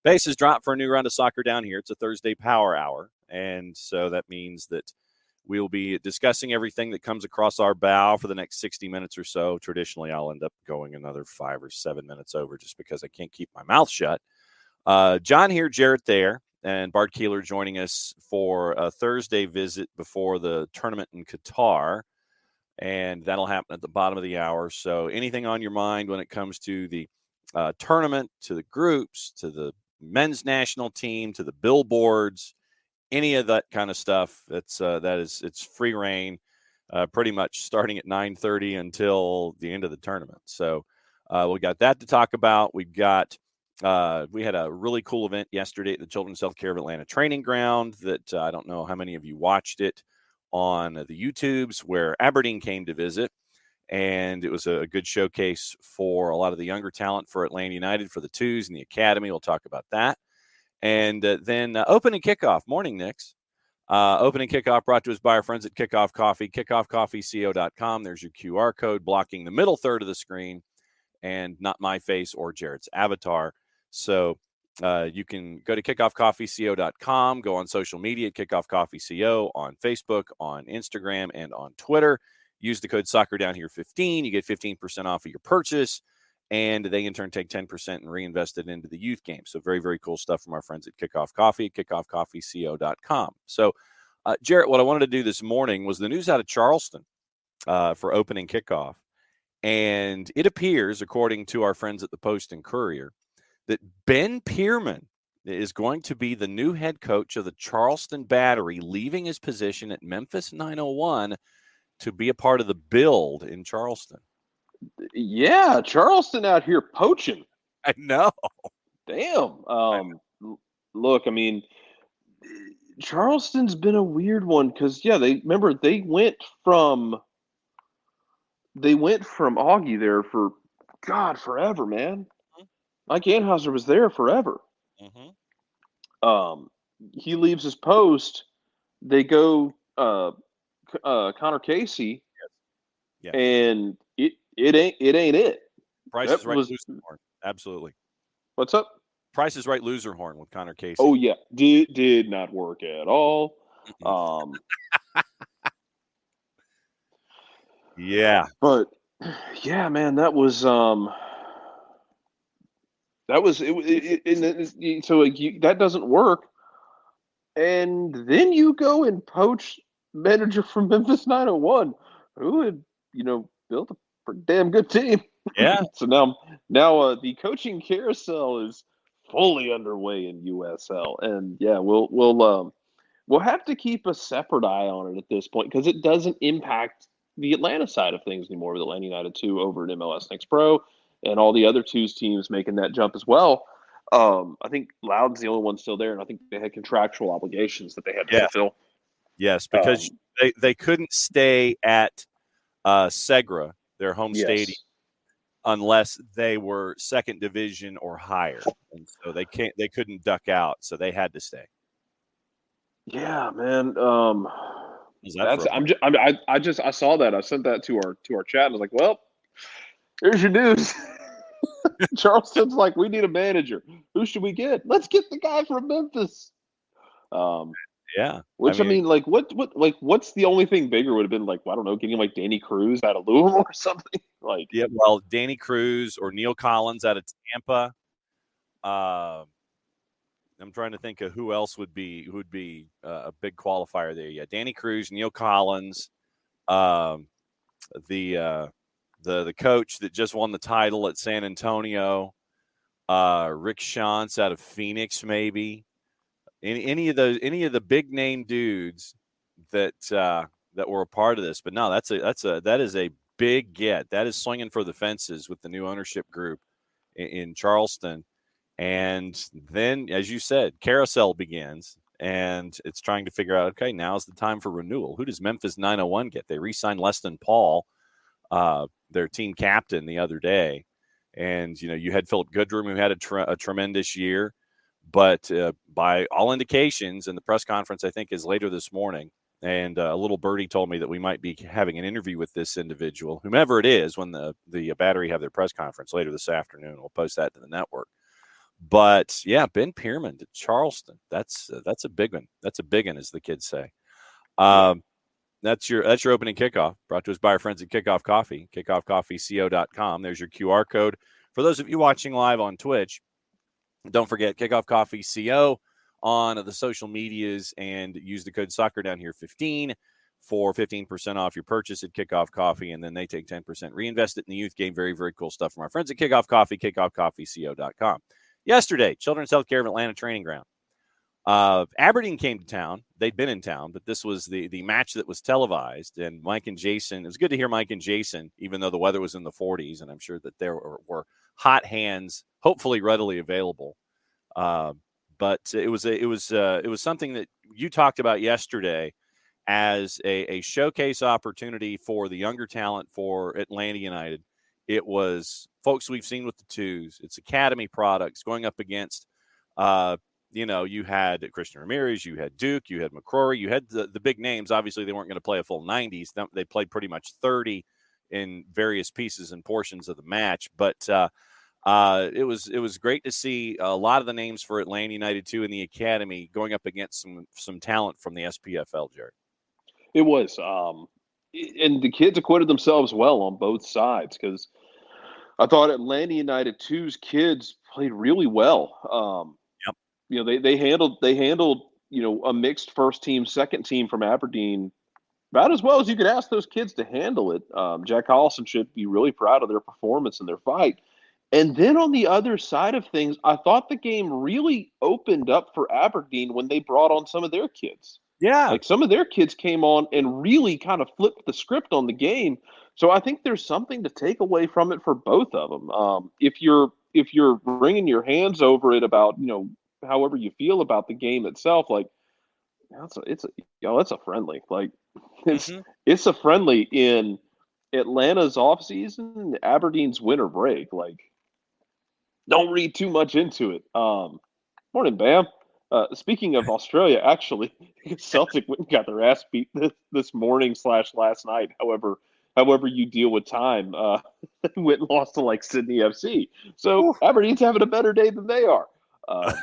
Base is dropped for a new round of soccer down here. It's a Thursday power hour, and so that means that we'll be discussing everything that comes across our bow for the next 60 minutes or so. Traditionally, I'll end up going another 5 or 7 minutes over just because I can't keep my mouth shut. John here, Jarrett there, and Bart Keeler joining us for a Thursday visit before the tournament in Qatar, and that'll happen at the bottom of the hour. So anything on your mind when it comes to the tournament, to the groups, to the men's national team, to the billboards, any of that kind of stuff, it's free reign, pretty much starting at 9:30 until the end of the tournament. So we got that to talk about. We had a really cool event yesterday at the Children's Healthcare of Atlanta training ground that I don't know how many of you watched it on the YouTubes, where Aberdeen came to visit. And it was a good showcase for a lot of the younger talent for Atlanta United, for the twos and the academy. We'll talk about that. And then opening kickoff. Morning, Knicks. Opening kickoff brought to us by our friends at Kickoff Coffee, kickoffcoffeeco.com. There's your QR code blocking the middle third of the screen and not my face or Jarrett's avatar. So you can go to kickoffcoffeeco.com, go on social media, kickoffcoffeeco, on Facebook, on Instagram, and on Twitter. Use the code SoccerDownHere15. You get 15% off of your purchase, and they in turn take 10% and reinvest it into the youth game. So very, very cool stuff from our friends at Kickoff Coffee, kickoffcoffeeco.com. So, Jarrett, what I wanted to do this morning was the news out of Charleston for opening kickoff. And it appears, according to our friends at the Post and Courier, that Ben Pearman is going to be the new head coach of the Charleston Battery, leaving his position at Memphis 901 to be a part of the build in Charleston. Yeah, Charleston out here poaching. I know. Damn. Look, I mean, Charleston's been a weird one because, yeah, they went from Augie there for, God, forever, man. Mm-hmm. Mike Anheuser was there forever. Mm-hmm. He leaves his post. They go Connor Casey, yes. And it ain't it. Price is right, loser horn. Absolutely. What's up? Price is right, loser horn with Connor Casey. Oh yeah, did not work at all. Yeah, but yeah, man, that was it. So that doesn't work, and then you go and poach manager from Memphis 901, who had, built a pretty damn good team. Yeah. So now the coaching carousel is fully underway in USL, and yeah, we'll have to keep a separate eye on it at this point because it doesn't impact the Atlanta side of things anymore with Atlanta United 2 over at MLS Next Pro and all the other twos teams making that jump as well. I think Loudon's the only one still there, and I think they had contractual obligations that they had to fulfill. Yes, because they couldn't stay at Segra, their home stadium, unless they were second division or higher, and so they couldn't duck out, so they had to stay. Yeah, man. I saw that. I sent that to our chat, and I was like, well, here's your news. Charleston's like, we need a manager. Who should we get? Let's get the guy from Memphis. Yeah. Which I mean, what's the only thing bigger would have been like, well, I don't know, getting like Danny Cruz out of Louisville or something. Like, yeah, well, Danny Cruz or Neil Collins out of Tampa. I'm trying to think of who else would be a big qualifier there. Yeah, Danny Cruz, Neil Collins, the coach that just won the title at San Antonio, Rick Shantz out of Phoenix, maybe. Any of the big name dudes that were a part of this, but no, that is a big get. That is swinging for the fences with the new ownership group in Charleston, and then, as you said, carousel begins, and it's trying to figure out, okay, now's the time for renewal. Who does Memphis 901 get? They re-signed Leston Paul, their team captain, the other day, and you had Philip Goodrum, who had a tremendous year. But by all indications, and the press conference, I think, is later this morning, and a little birdie told me that we might be having an interview with this individual, whomever it is, when the Battery have their press conference later this afternoon. We'll post that to the network. But yeah, Ben Pierman to Charleston. That's a big one. That's a big one, as the kids say. That's your opening kickoff, brought to us by our friends at Kickoff Coffee, kickoffcoffeeco.com. There's your QR code. For those of you watching live on Twitch, don't forget Kickoff Coffee CO on the social medias and use the code SoccerDownHere15 for 15% off your purchase at Kickoff Coffee, and then they take 10%. Reinvest it in the youth game. Very, very cool stuff from our friends at Kickoff Coffee, kickoffcoffeeco.com. Yesterday, Children's Healthcare of Atlanta Training Ground. Aberdeen came to town. They'd been in town, but this was the match that was televised. And Mike and Jason, it was good to hear Mike and Jason, even though the weather was in the 40s, and I'm sure that there were hot hands, hopefully readily available. But it was something that you talked about yesterday as a showcase opportunity for the younger talent for Atlanta United. It was folks we've seen with the twos. It's academy products going up against, you had Christian Ramirez, you had Duke, you had McCrory, you had the big names. Obviously, they weren't going to play a full 90s. They played pretty much 30 in various pieces and portions of the match. But it was great to see a lot of the names for Atlanta United too in the academy going up against some talent from the SPFL, Jared. It was, and the kids acquitted themselves well on both sides, because I thought Atlanta United 2's kids played really well. They handled a mixed first team, second team from Aberdeen about as well as you could ask those kids to handle it. Jack Collison should be really proud of their performance and their fight. And then on the other side of things, I thought the game really opened up for Aberdeen when they brought on some of their kids. Yeah. Like, some of their kids came on and really kind of flipped the script on the game. So I think there's something to take away from it for both of them. If you're wringing your hands over it about, however you feel about the game itself, like, it's a friendly. Like, it's a friendly in Atlanta's offseason, Aberdeen's winter break. Like, don't read too much into it. Morning, Bam. Speaking of Australia, actually, Celtic went and got their ass beat this morning / last night. However you deal with time, went and lost to like Sydney FC. So Aberdeen's having a better day than they are. But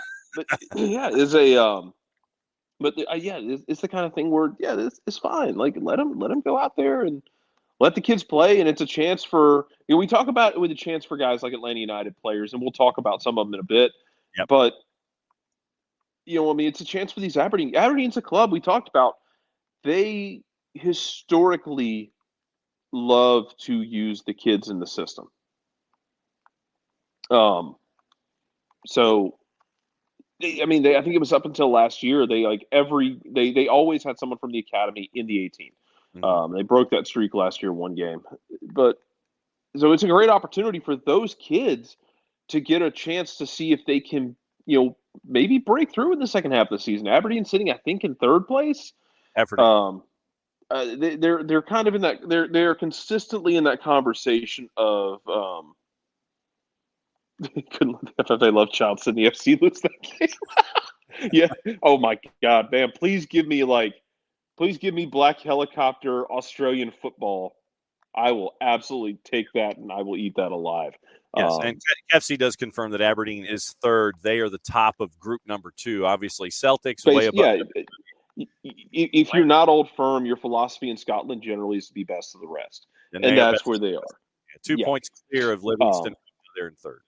yeah, it's the kind of thing where it's fine. Like, let them go out there and let the kids play, and it's a chance for we talk about it with a chance for guys like Atlanta United players, and we'll talk about some of them in a bit. Yep. But it's a chance for these Aberdeen. Aberdeen's a club we talked about. They historically love to use the kids in the system. So I think it was up until last year. They always had someone from the academy in the 18. They broke that streak last year, one game. But so it's a great opportunity for those kids to get a chance to see if they can, maybe break through in the second half of the season. Aberdeen sitting, I think, in third place. They're kind of in that. They're consistently in that conversation of. Couldn't let the FFA love child Sydney FC lose that game. Yeah. Oh my God, man! Please give me Black Helicopter Australian football. I will absolutely take that, and I will eat that alive. Yes, and FC does confirm that Aberdeen is third. They are the top of group number 2. Obviously, Celtics way above. Yeah, if you're not Old Firm, your philosophy in Scotland generally is to be best of the rest, and that's where they are. 2 points clear of Livingston. They're in third.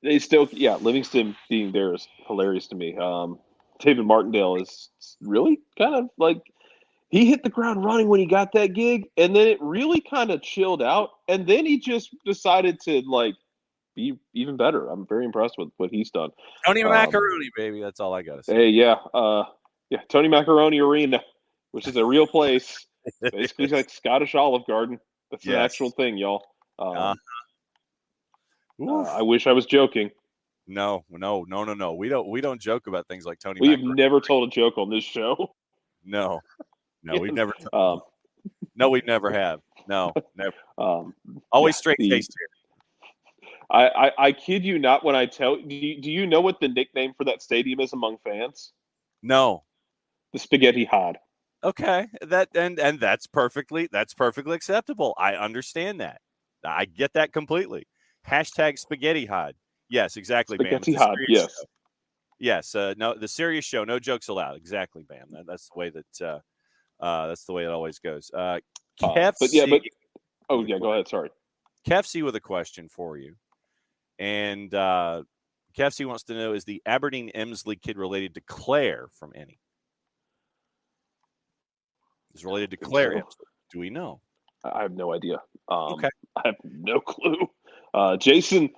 They still, Livingston being there is hilarious to me. David Martindale is really kind of like, he hit the ground running when he got that gig, and then it really kind of chilled out, and then he just decided to be even better. I'm very impressed with what he's done. Tony Macaroni, baby. That's all I got to say. Hey, Tony Macaroni Arena, which is a real place. Basically like Scottish Olive Garden. That's an actual thing, y'all. I wish I was joking. No. We don't joke about things like Tony. We've never told a joke on this show. No, we've never. No, we never have. No, never. Always straight faced here. I kid you not when I tell. Do you know what the nickname for that stadium is among fans? No. The Spaghetti Hod. Okay, and that's perfectly acceptable. I understand that. I get that completely. # Spaghetti Hod. Yes, exactly, Bam. Spaghetti It's a hot, serious yes. show. Yes, no, the serious show, no jokes allowed. Exactly, Bam. That's the way it always goes. But yeah, KFC go ahead. Sorry. KFC with a question for you, and KFC wants to know: is the Aberdeen Emsley kid related to Claire from any? Is related to Claire Emsley? Do we know? I have no idea. Okay. I have no clue. Jason,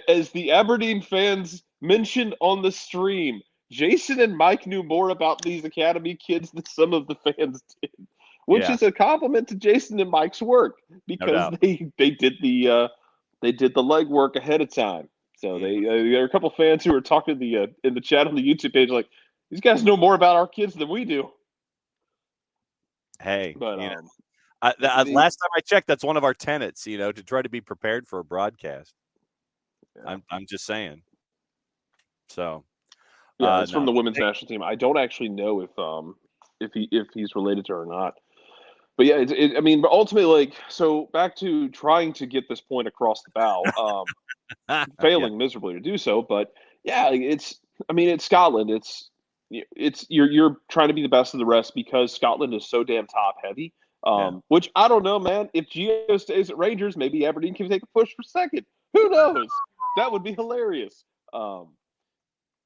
as the Aberdeen fans mentioned on the stream, Jason and Mike knew more about these academy kids than some of the fans did, which is a compliment to Jason and Mike's work because No they did the legwork ahead of time. So there are a couple fans who were talking in the chat on the YouTube page like, these guys know more about our kids than we do. Hey, but last time I checked, that's one of our tenets, to try to be prepared for a broadcast. Yeah. I'm just saying. So, yeah, it's from the women's national team. I don't actually know if he's related to her or not. But yeah, but ultimately, so back to trying to get this point across the bow, failing miserably to do so. But yeah, it's Scotland. You're trying to be the best of the rest because Scotland is so damn top heavy. Which I don't know, man. If Gio stays at Rangers, maybe Aberdeen can take a push for second. Who knows? That would be hilarious.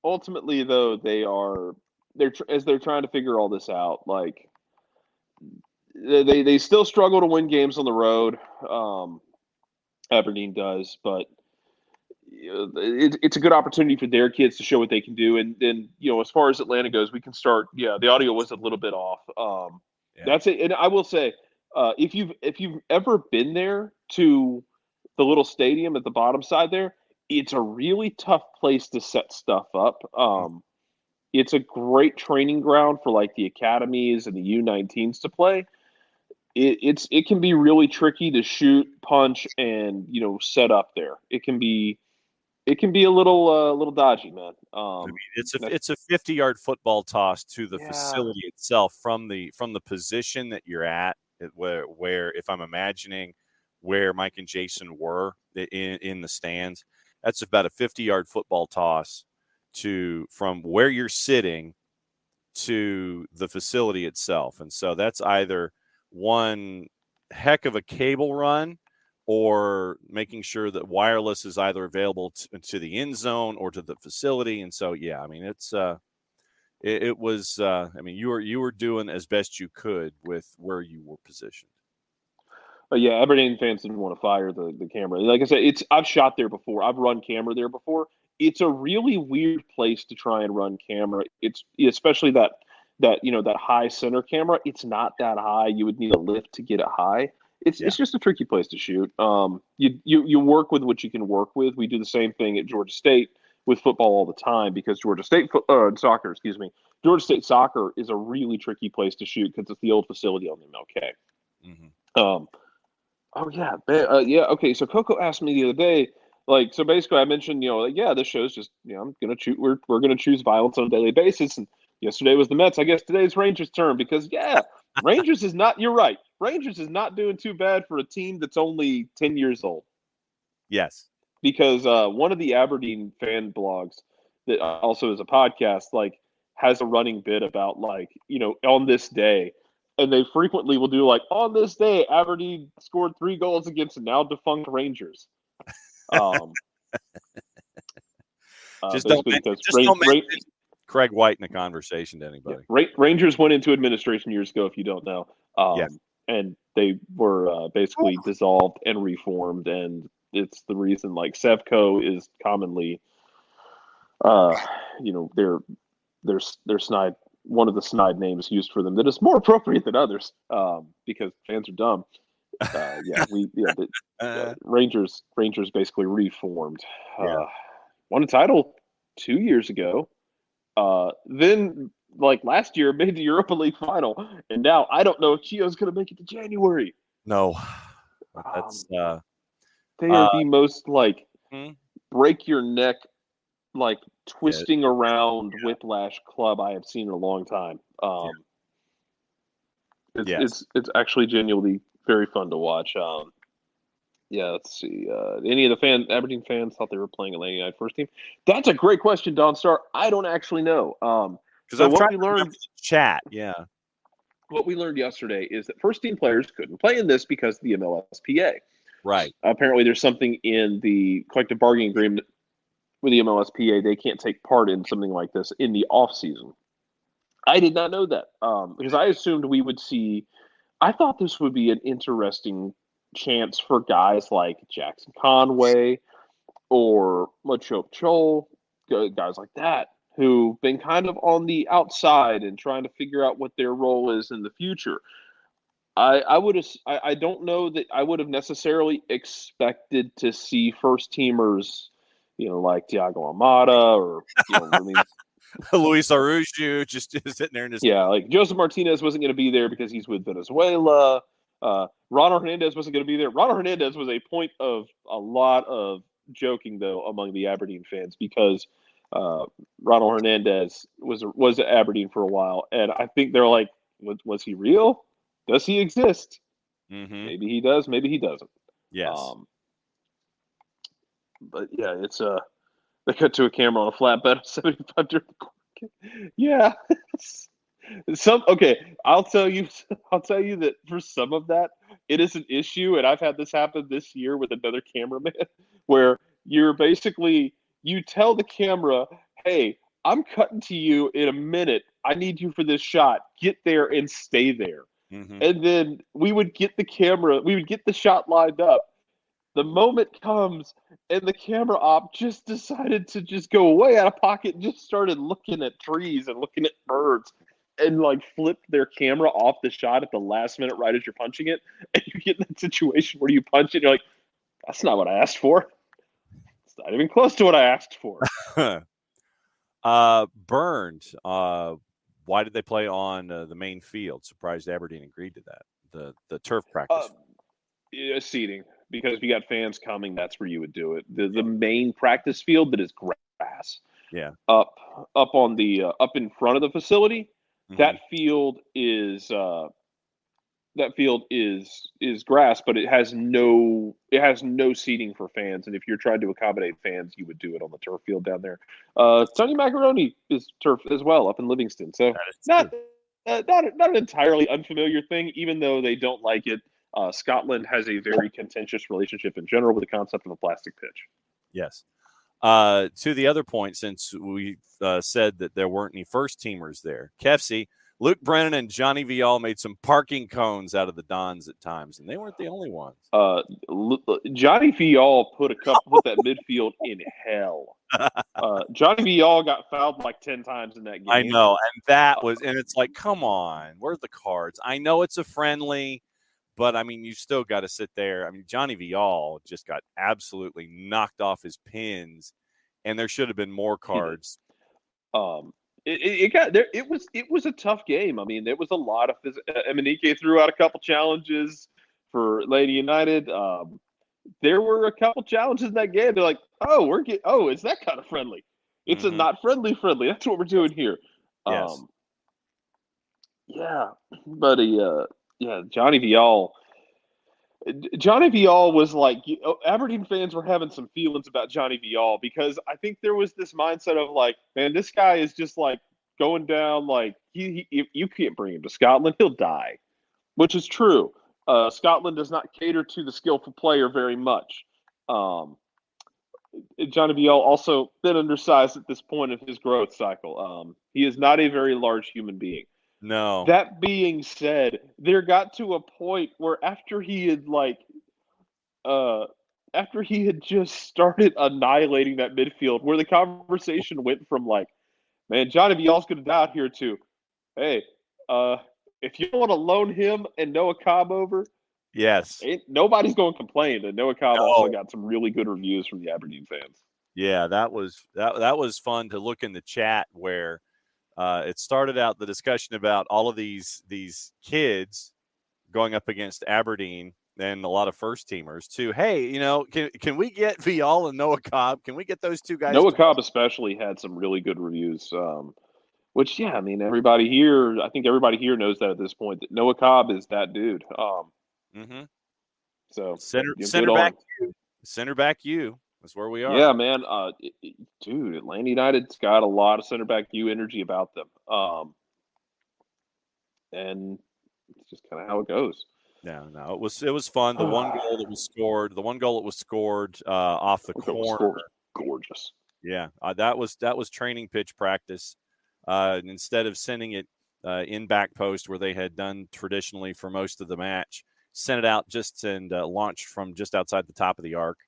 Ultimately, though, they're trying to figure all this out. Like they still struggle to win games on the road. Aberdeen does, but it's a good opportunity for their kids to show what they can do. And then as far as Atlanta goes, we can start. Yeah, the audio was a little bit off. That's it. And I will say, if you've ever been there to the little stadium at the bottom side there, it's a really tough place to set stuff up. It's a great training ground for like the academies and the U19s to play. It can be really tricky to shoot, punch, and set up there. It can be a little dodgy, man. It's a 50-yard football toss to the facility itself from the position that you're at, where if I'm imagining where Mike and Jason were in the stands, that's about a 50-yard football toss from where you're sitting to the facility itself. And so that's either one heck of a cable run or making sure that wireless is either available to the end zone or to the facility. And so, yeah, I mean, it was, you were doing as best you could with where you were positioned. Yeah, Aberdeen fans didn't want to fire the camera. Like I said, I've shot there before. I've run camera there before. It's a really weird place to try and run camera. It's especially that high center camera. It's not that high. You would need a lift to get it high. It's just a tricky place to shoot. You work with what you can work with. We do the same thing at Georgia State with football all the time because Georgia State soccer is a really tricky place to shoot because it's the old facility on the MLK. Mm-hmm. Okay. So Coco asked me the other day, so basically I mentioned, this show's just, I'm gonna choose. We're gonna choose violence on a daily basis, and yesterday was the Mets. I guess today's Rangers' turn because Rangers is not. You're right. Rangers is not doing too bad for a team that's only 10 years old. Yes, because one of the Aberdeen fan blogs that also is a podcast has a running bit about on this day. And they frequently will do on this day, Aberdeen scored 3 goals against the now defunct Rangers. Just don't mention Craig White in the conversation to anybody. Yeah, Rangers went into administration years ago, if you don't know. And they were basically dissolved and reformed, and it's the reason Sevco is commonly, their snide. One of the snide names used for them that is more appropriate than others because fans are dumb. Rangers basically reformed. Won a title 2 years ago. Then last year made the Europa League final, and now I don't know if Gio's going to make it to January. No, that's they are the most break your neck twisting around whiplash club I have seen in a long time. It's actually genuinely very fun to watch. Yeah, let's see. Any of the Aberdeen fans thought they were playing Atlanta United first team? That's a great question, Don Star. I don't actually know. Because So I've what tried we to remember learned, the chat. Yeah. what we learned yesterday is that first team players couldn't play in this because of the MLSPA. Right. Apparently, there's something in the collective bargaining agreement with the MLSPA. They can't take part in something like this in the off season. I did not know that because I assumed we would see. I thought this would be an interesting chance for guys like Jackson Conway or Machop Chol, guys like that, who've been kind of on the outside and trying to figure out what their role is in the future. I don't know that I would have necessarily expected to see first teamers, like Thiago Almada or I mean, Luis Araujo just sitting there and just yeah, like Joseph Martinez wasn't going to be there because he's with Venezuela. Ronald Hernandez wasn't going to be there. Ronald Hernandez was a point of a lot of joking though among the Aberdeen fans because Ronald Hernandez was at Aberdeen for a while, and I think they're like, was he real? Does he exist? Mm-hmm. Maybe he does. Maybe he doesn't. Yes. But yeah, it's they cut to a camera on a flatbed 75 during the court. Yeah. Okay, I'll tell you that for some of that, it is an issue, and I've had this happen this year with another cameraman where you tell the camera, "Hey, I'm cutting to you in a minute. I need you for this shot. Get there and stay there." Mm-hmm. And then we would get the shot lined up. The moment comes, and the camera op just decided to just go way out of pocket and just started looking at trees and looking at birds and like flipped their camera off the shot at the last minute right as you're punching it. And you get in that situation where you punch it and you're like, that's not what I asked for. It's not even close to what I asked for. Burned. Why did they play on the main field? Surprised Aberdeen agreed to that. The turf practice. Seating, because we got fans coming. That's where you would do it. The main practice field that is grass. Yeah. Up on the up in front of the facility. Mm-hmm. That field is grass, but it has no seating for fans. And if you're trying to accommodate fans, you would do it on the turf field down there. Tony Macaroni is turf as well up in Livingston, so not an entirely unfamiliar thing, even though they don't like it. Scotland has a very contentious relationship in general with the concept of a plastic pitch. Yes. To the other point, since we said that there weren't any first teamers there, Kefsey, Luke Brennan, and Johnny Viall made some parking cones out of the Dons at times, and they weren't the only ones. Johnny Viall put that midfield in hell. Johnny Viall got fouled like 10 times in that game. I know, and it's like, come on, where's the cards? I know it's a friendly, but I mean, you still got to sit there. I mean, Johnny Viall just got absolutely knocked off his pins, and there should have been more cards. It was a tough game. I mean, there was a lot of Emenike threw out a couple challenges for Lady United. There were a couple challenges in that game. They're like, is that kind of friendly? It's a not friendly. That's what we're doing here. Yes. Yeah, but Johnny Viall. Johnny Viall was like, Aberdeen fans were having some feelings about Johnny Viall because I think there was this mindset of like, man, this guy is just like going down. Like you can't bring him to Scotland, he'll die, which is true. Scotland does not cater to the skillful player very much. Johnny Viall also been undersized at this point of his growth cycle. He is not a very large human being. No. That being said, there got to a point where after he had just started annihilating that midfield, where the conversation went from like, man, Johnny Viall's going to die out here to, hey, if you want to loan him and Noah Cobb over, yes, nobody's going to complain. And Noah Cobb also got some really good reviews from the Aberdeen fans. Yeah, that was fun to look in the chat where it started out the discussion about all of these kids going up against Aberdeen and a lot of first teamers to, hey, can we get Viall and Noah Cobb? Can we get those two guys? Noah Cobb especially had some really good reviews, which, yeah, I mean, everybody here knows that at this point, that Noah Cobb is that dude. So center back you. Center back you. That's where we are. Yeah, man. Dude, Atlanta United's got a lot of center back you energy about them. And it's just kind of how it goes. No, it was fun. The one goal that was scored off the corner, gorgeous. Yeah, that was training pitch practice. Instead of sending it in back post where they had done traditionally for most of the match, sent it out and launched from just outside the top of the arc.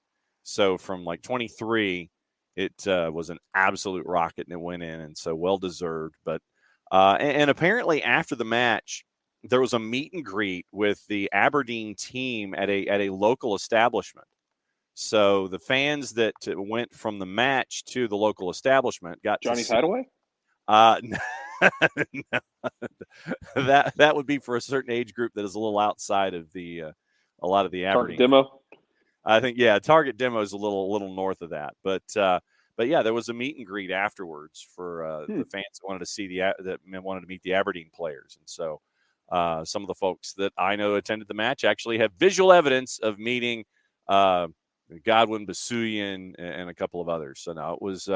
So from like 23, it was an absolute rocket and it went in, and so well deserved. But and apparently after the match, there was a meet and greet with the Aberdeen team at a local establishment. So the fans that went from the match to the local establishment got Johnny's Hideaway? No, that would be for a certain age group that is a little outside of a lot of the Aberdeen Target demo. I think Target demo is a little north of that, but yeah, there was a meet and greet afterwards for the fans that wanted to see that wanted to meet the Aberdeen players, and so some of the folks that I know attended the match actually have visual evidence of meeting Godwin, Basuyan, and a couple of others. So no, it was.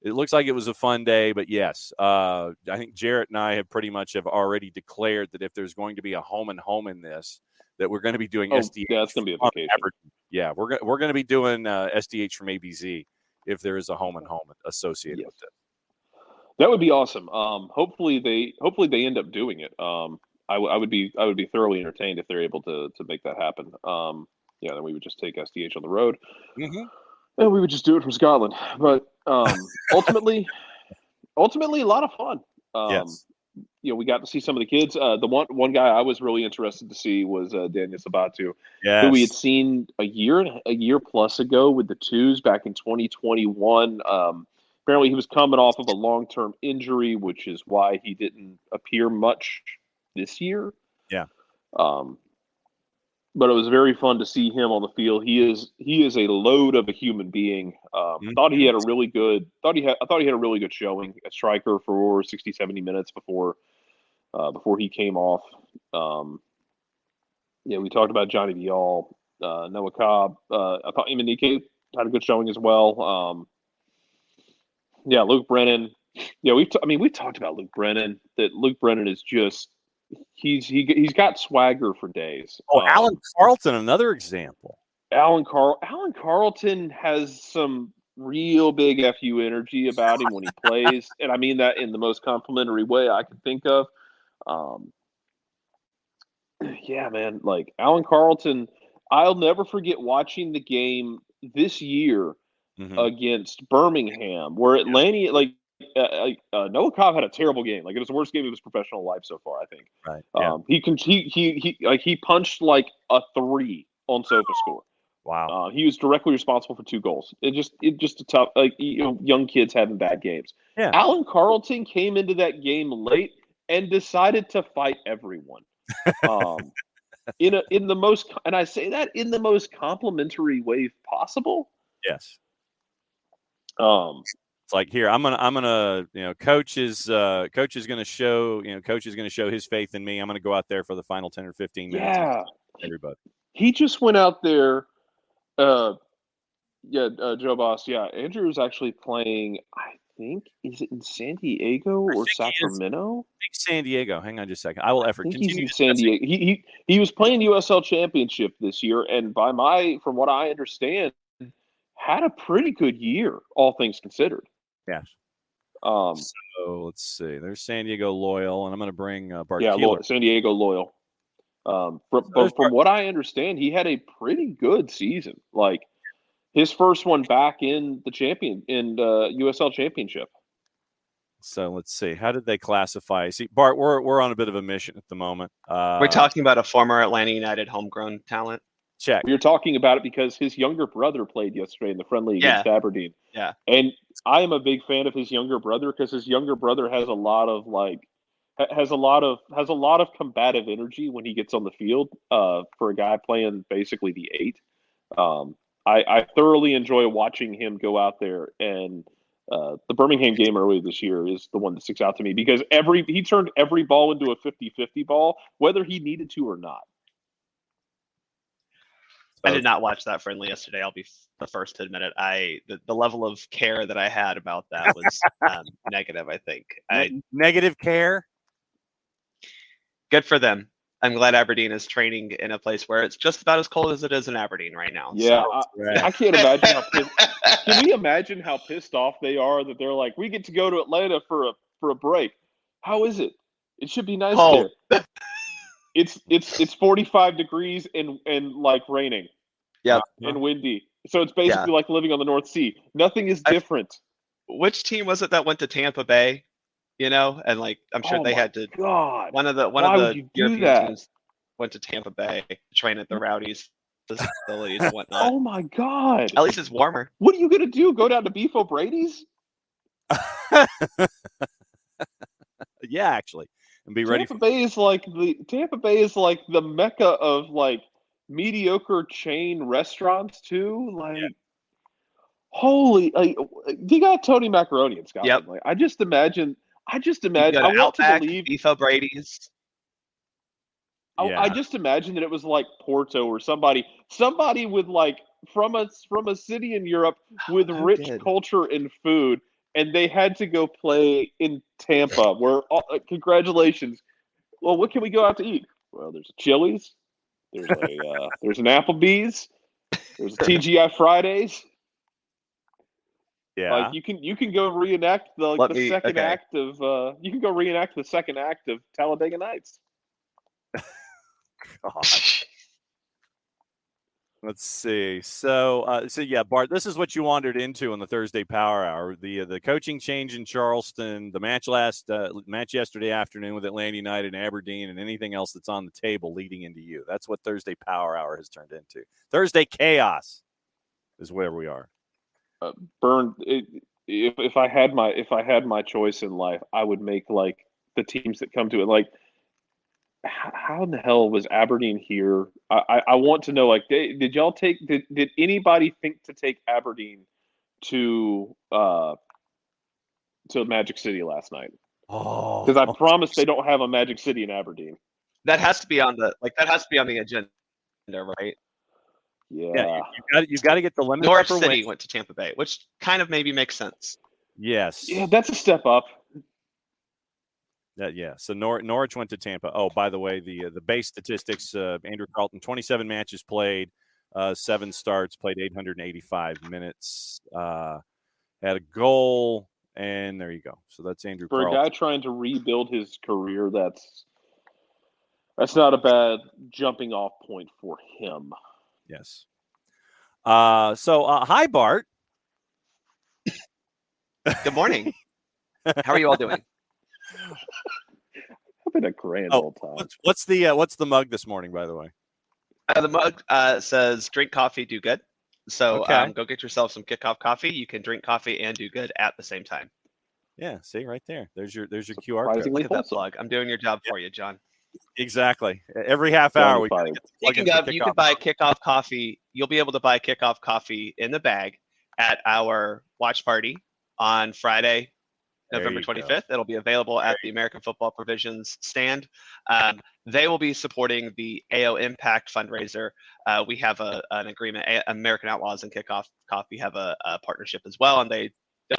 It looks like it was a fun day, but yes, I think Jarrett and I have pretty much already declared that if there's going to be a home and home in this, that we're going to be doing SDH. Yeah, it's going to be a vacation. Yeah, we're going to be doing SDH from ABZ if there is a home and home associated with it. That would be awesome. Hopefully they end up doing it. I would be thoroughly entertained if they're able to make that happen. Then we would just take SDH on the road. Mm-hmm. And we would just do it from Scotland. But ultimately, a lot of fun. Yes. We got to see some of the kids. The one guy I was really interested to see was Daniel Sabatu, yes, who we had seen a year plus ago with the twos back in 2021. Apparently, he was coming off of a long-term injury, which is why he didn't appear much this year. Yeah. But it was very fun to see him on the field. He is a load of a human being. Thought he had a really good showing at striker for 60, 70 minutes before he came off. We talked about Johnny Vial, Noah Cobb. I thought Imanike had a good showing as well. Luke Brennan. We've talked about Luke Brennan. That Luke Brennan is just he's got swagger for days. Alan Carlton, another example. Alan Carlton has some real big FU energy about him when he plays, and I mean that in the most complimentary way I can think of. Man, like Alan Carlton, I'll never forget watching the game this year against Birmingham, where Atlanta, Noah Cobb had a terrible game. Like, it was the worst game of his professional life so far, I think. Right. Yeah. He punched like a 3 on SofaScore. Wow. He was directly responsible for 2 goals. It just a tough, young kids having bad games. Yeah. Alan Carlton came into that game late and decided to fight everyone. In the most, and I say that in the most complimentary way possible. Yes. It's like, here, I'm gonna coach is going to show his faith in me. I'm going to go out there for the final 10 or 15 minutes. Yeah. Everybody. He just went out there. Joe Boss. Yeah. Andrew was actually playing, I think, is it in San Diego or Sacramento? I think San Diego. Hang on just a second. I will continue. He's in San Diego. He was playing USL Championship this year, and from what I understand, had a pretty good year, all things considered. Yes. So let's see. There's San Diego Loyal, and I'm going to bring Bart Keeler. San Diego Loyal. From what I understand, he had a pretty good season. Like, his first one back in the USL Championship. So let's see. How did they classify? See, Bart, we're on a bit of a mission at the moment. We're talking about a former Atlanta United homegrown talent. Check. We were talking about it because his younger brother played yesterday in the friendly against Aberdeen. Yeah. And I am a big fan of his younger brother because his younger brother has a lot of combative energy when he gets on the field for a guy playing basically the 8. I thoroughly enjoy watching him go out there, and the Birmingham game earlier this year is the one that sticks out to me because he turned every ball into a 50-50 ball, whether he needed to or not. I did not watch that friendly yesterday. I'll be the first to admit it. The level of care that I had about that was negative, I think. Negative care? Good for them. I'm glad Aberdeen is training in a place where it's just about as cold as it is in Aberdeen right now. Yeah, So. I can't imagine how pissed. Can we imagine how pissed off they are that they're like, we get to go to Atlanta for a break? How is it? It should be nice there. It's 45 degrees and like raining. Yep. And windy. So it's basically like living on the North Sea. Nothing is different. Which team was it that went to Tampa Bay? You know, and like I'm sure they had to. God. One of the European teams went to Tampa Bay to train at the Rowdies facilities and whatnot. Oh my God. At least it's warmer. What are you gonna do? Go down to Beef O'Brady's? Yeah, actually. And be ready. Tampa Bay is like the mecca of like mediocre chain restaurants too. Like holy, like you got Tony Macaroni in Scotland. Yep. Like I just imagine. I want Outback, to believe Beef O'Brady's. I just imagine that it was like Porto or somebody with like from a city in Europe with rich culture and food, and they had to go play in Tampa. Where congratulations. Well, what can we go out to eat? Well, there's a Chili's, there's an Applebee's, there's a TGI Fridays. Yeah, like you can go reenact the second act of Talladega Nights. God. Let's see. So yeah, Bart, this is what you wandered into on the Thursday Power Hour. The coaching change in Charleston, the match yesterday afternoon with Atlanta United and Aberdeen, and anything else that's on the table leading into you. That's what Thursday Power Hour has turned into. Thursday Chaos is where we are. If I had my choice in life, I would make like the teams that come to it. Like, how in the hell was Aberdeen here? I want to know. Like, did y'all take? Did anybody think to take Aberdeen to Magic City last night? Oh, because I promise they don't have a Magic City in Aberdeen. That has to be on the agenda, right? Yeah, you've got to get the lemon. Norwich City went to Tampa Bay, which kind of maybe makes sense. Yes. Yeah, that's a step up. So Norwich went to Tampa. Oh, by the way, the base statistics: Andrew Carlton, 27 matches played, 7 starts, played 885 minutes, had a goal, and there you go. So that's Andrew Carlton. For a guy trying to rebuild his career, that's not a bad jumping off point for him. Yes. Hi, Bart. Good morning. How are you all doing? Having a grand old time. What's the mug this morning, by the way? The mug says "Drink coffee, do good." So go get yourself some Kickoff coffee. You can drink coffee and do good at the same time. Yeah, see right there. There's your QR code. Look at that plug. I'm doing your job for you, John. Exactly. Every half hour we Speaking of, you can buy Kickoff coffee. You'll be able to buy Kickoff coffee in the bag at our watch party on Friday, November 25th. It'll be available at the American Football Provisions stand. They will be supporting the AO Impact fundraiser. We have an agreement. American Outlaws and Kickoff Coffee have a partnership as well, and they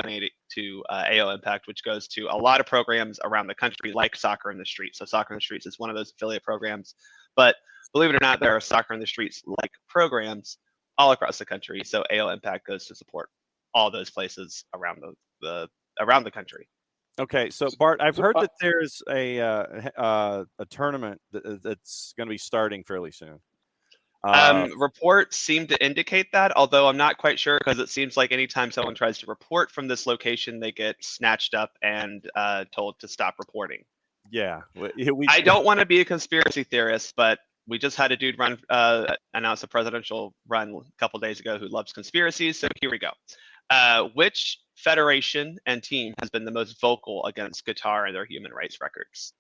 donate it to AO Impact, which goes to a lot of programs around the country, like Soccer in the Streets. So Soccer in the Streets is one of those affiliate programs. But believe it or not, there are Soccer in the Streets like programs all across the country. So AO Impact goes to support all those places around the country. Okay, so Bart, I've heard that there's a tournament that's going to be starting fairly soon. Reports seem to indicate that, although I'm not quite sure, because it seems like anytime someone tries to report from this location, they get snatched up and told to stop reporting. Yeah, I don't want to be a conspiracy theorist, but we just had a dude announce a presidential run a couple days ago who loves conspiracies. So here we go. Which federation and team has been the most vocal against Qatar and their human rights records?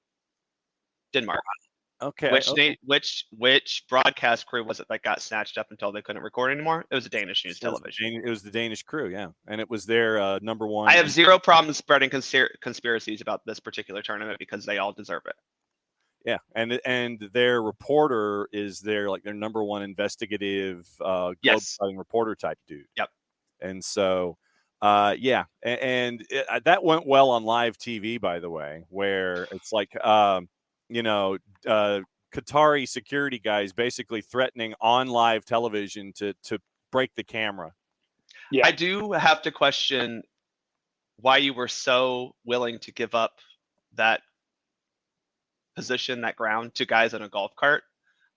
Denmark. Okay. Which broadcast crew was it that got snatched up until they couldn't record anymore? It was a Danish news television. It was the Danish crew, yeah, and it was their number one. I have zero problems spreading conspiracies about this particular tournament because they all deserve it. Yeah, and their reporter is their number one investigative globe-trotting reporter type dude. Yep. And so, that went well on live TV, by the way, where it's like, Qatari security guys basically threatening on live television to break the camera. Yeah. I do have to question why you were so willing to give up that position, that ground, to guys in a golf cart.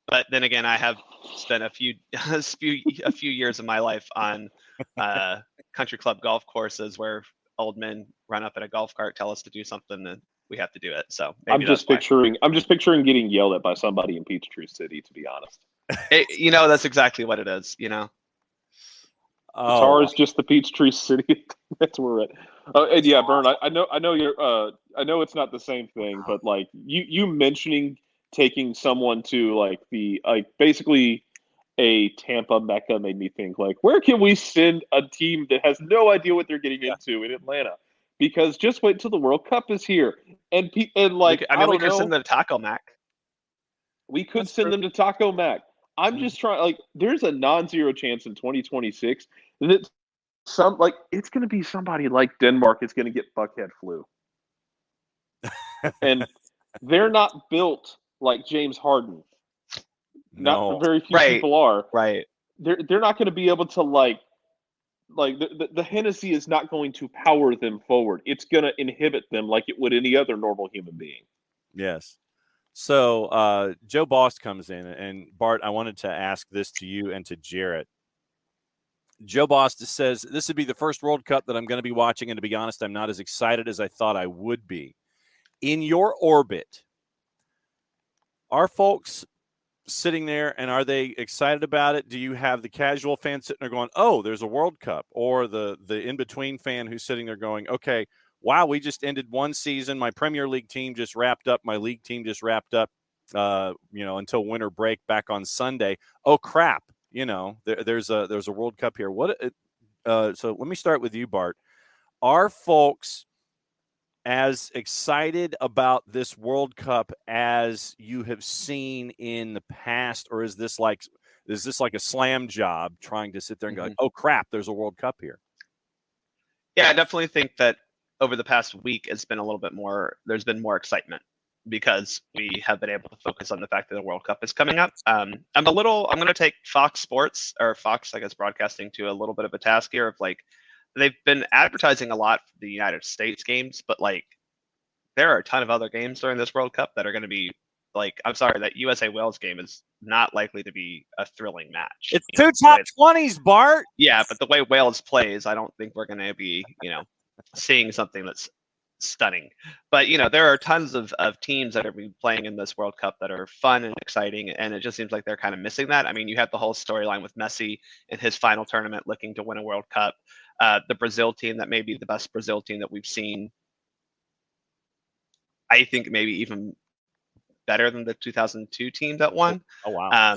But then again, I have spent a few years of my life on country club golf courses where old men run up in a golf cart, tell us to do something, and we have to do it. So maybe I'm just picturing getting yelled at by somebody in Peachtree City, to be honest. That's exactly what it is. Qatar is just the Peachtree City. That's where we're at. And yeah, Bern, I know you're. I know it's not the same thing, but like you mentioning taking someone to basically a Tampa Mecca made me think, like, where can we send a team that has no idea what they're getting into in Atlanta? Because just wait till the World Cup is here, and we could send them to Taco Mac. We could send them to Taco Mac. I'm just trying. There's a non-zero chance in 2026 that it's going to be somebody like Denmark is going to get buckhead flu, and they're not built like James Harden. No. Not very few people are. Right. They're not going to be able to the Hennessy is not going to power them forward. It's going to inhibit them like it would any other normal human being. Yes. So Joe Boss comes in, and Bart, I wanted to ask this to you and to Jarrett. Joe Boss says, this would be the first World Cup that I'm going to be watching, and to be honest, I'm not as excited as I thought I would be. In your orbit, are folks sitting there, and are they excited about it? Do you have the casual fan sitting there going, oh, there's a World Cup, or the in-between fan who's sitting there going, okay, wow, we just ended one season. My Premier League team just wrapped up. My league team just wrapped up, until winter break back on Sunday. Oh, crap. There's a World Cup here. So let me start with you, Bart. Are folks as excited about this World Cup as you have seen in the past, or is this like a slam job trying to sit there and go, oh, crap, there's a World Cup here? Yeah, I definitely think that over the past week, there's been more excitement because we have been able to focus on the fact that the World Cup is coming up. I'm going to take Fox Sports, or Fox, I guess, broadcasting, to a little bit of a task here of they've been advertising a lot for the United States games, but there are a ton of other games during this World Cup that are going to be I'm sorry, that USA Wales game is not likely to be a thrilling match. It's two top 20s, Bart. Yeah, but the way Wales plays, I don't think we're going to be, seeing something that's stunning. But there are tons of teams that are playing in this World Cup that are fun and exciting, and it just seems like they're kind of missing that. I mean, you have the whole storyline with Messi in his final tournament looking to win a World Cup. The Brazil team, that may be the best Brazil team that we've seen. I think maybe even better than the 2002 team that won. Oh, wow.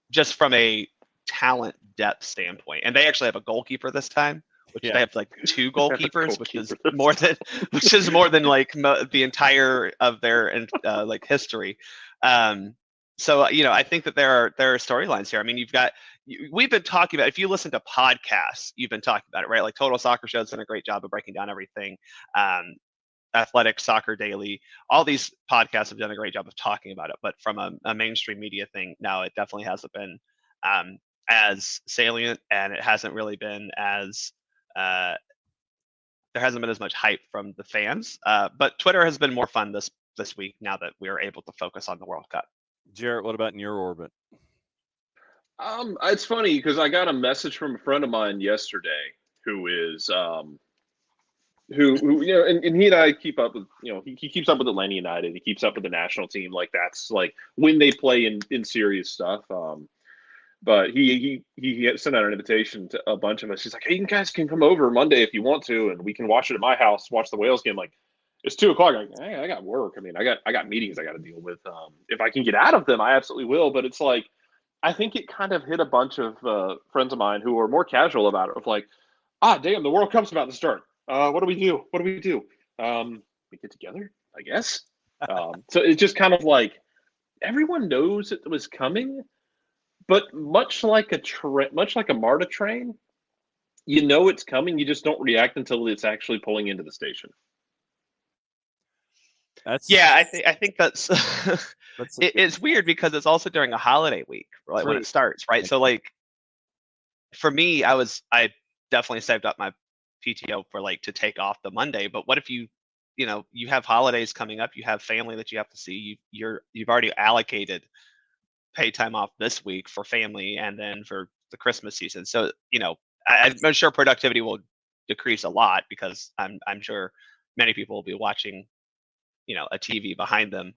Just from a talent depth standpoint. And they actually have a goalkeeper this time, which they have two goalkeepers, which is more than the entire of their history. So I think that there are storylines here. I mean, we've been talking about, if you listen to podcasts, you've been talking about it, right? Like Total Soccer Show's done a great job of breaking down everything. Athletic, Soccer Daily, all these podcasts have done a great job of talking about it. But from a mainstream media thing, now it definitely hasn't been as salient, and it hasn't really been as there hasn't been as much hype from the fans. But Twitter has been more fun this week now that we are able to focus on the World Cup. Jarrett, what about in your orbit? It's funny because I got a message from a friend of mine yesterday who is who and he and I keep up with, he keeps up with Atlanta United. He keeps up with the national team. That's when they play in serious stuff. But he sent out an invitation to a bunch of us. He's like, hey, you guys can come over Monday if you want to, and we can watch it at my house, watch the Wales game. It's 2:00. Hey, I got work. I mean, I got meetings I got to deal with. If I can get out of them, I absolutely will. But it's I think it kind of hit a bunch of friends of mine who are more casual about it. Of damn, the World Cup's about to start. What do we do? We get together, I guess. So it's just kind of like everyone knows it was coming, but much like a MARTA train, you know it's coming. You just don't react until it's actually pulling into the station. I think that's it's weird because it's also during a holiday week, right, when it starts, right? So like for me, I definitely saved up my PTO for like to take off the Monday, but what if you have holidays coming up, you have family that you have to see, you've already allocated pay time off this week for family and then for the Christmas season. So, I'm sure productivity will decrease a lot because I'm sure many people will be watching, a TV behind them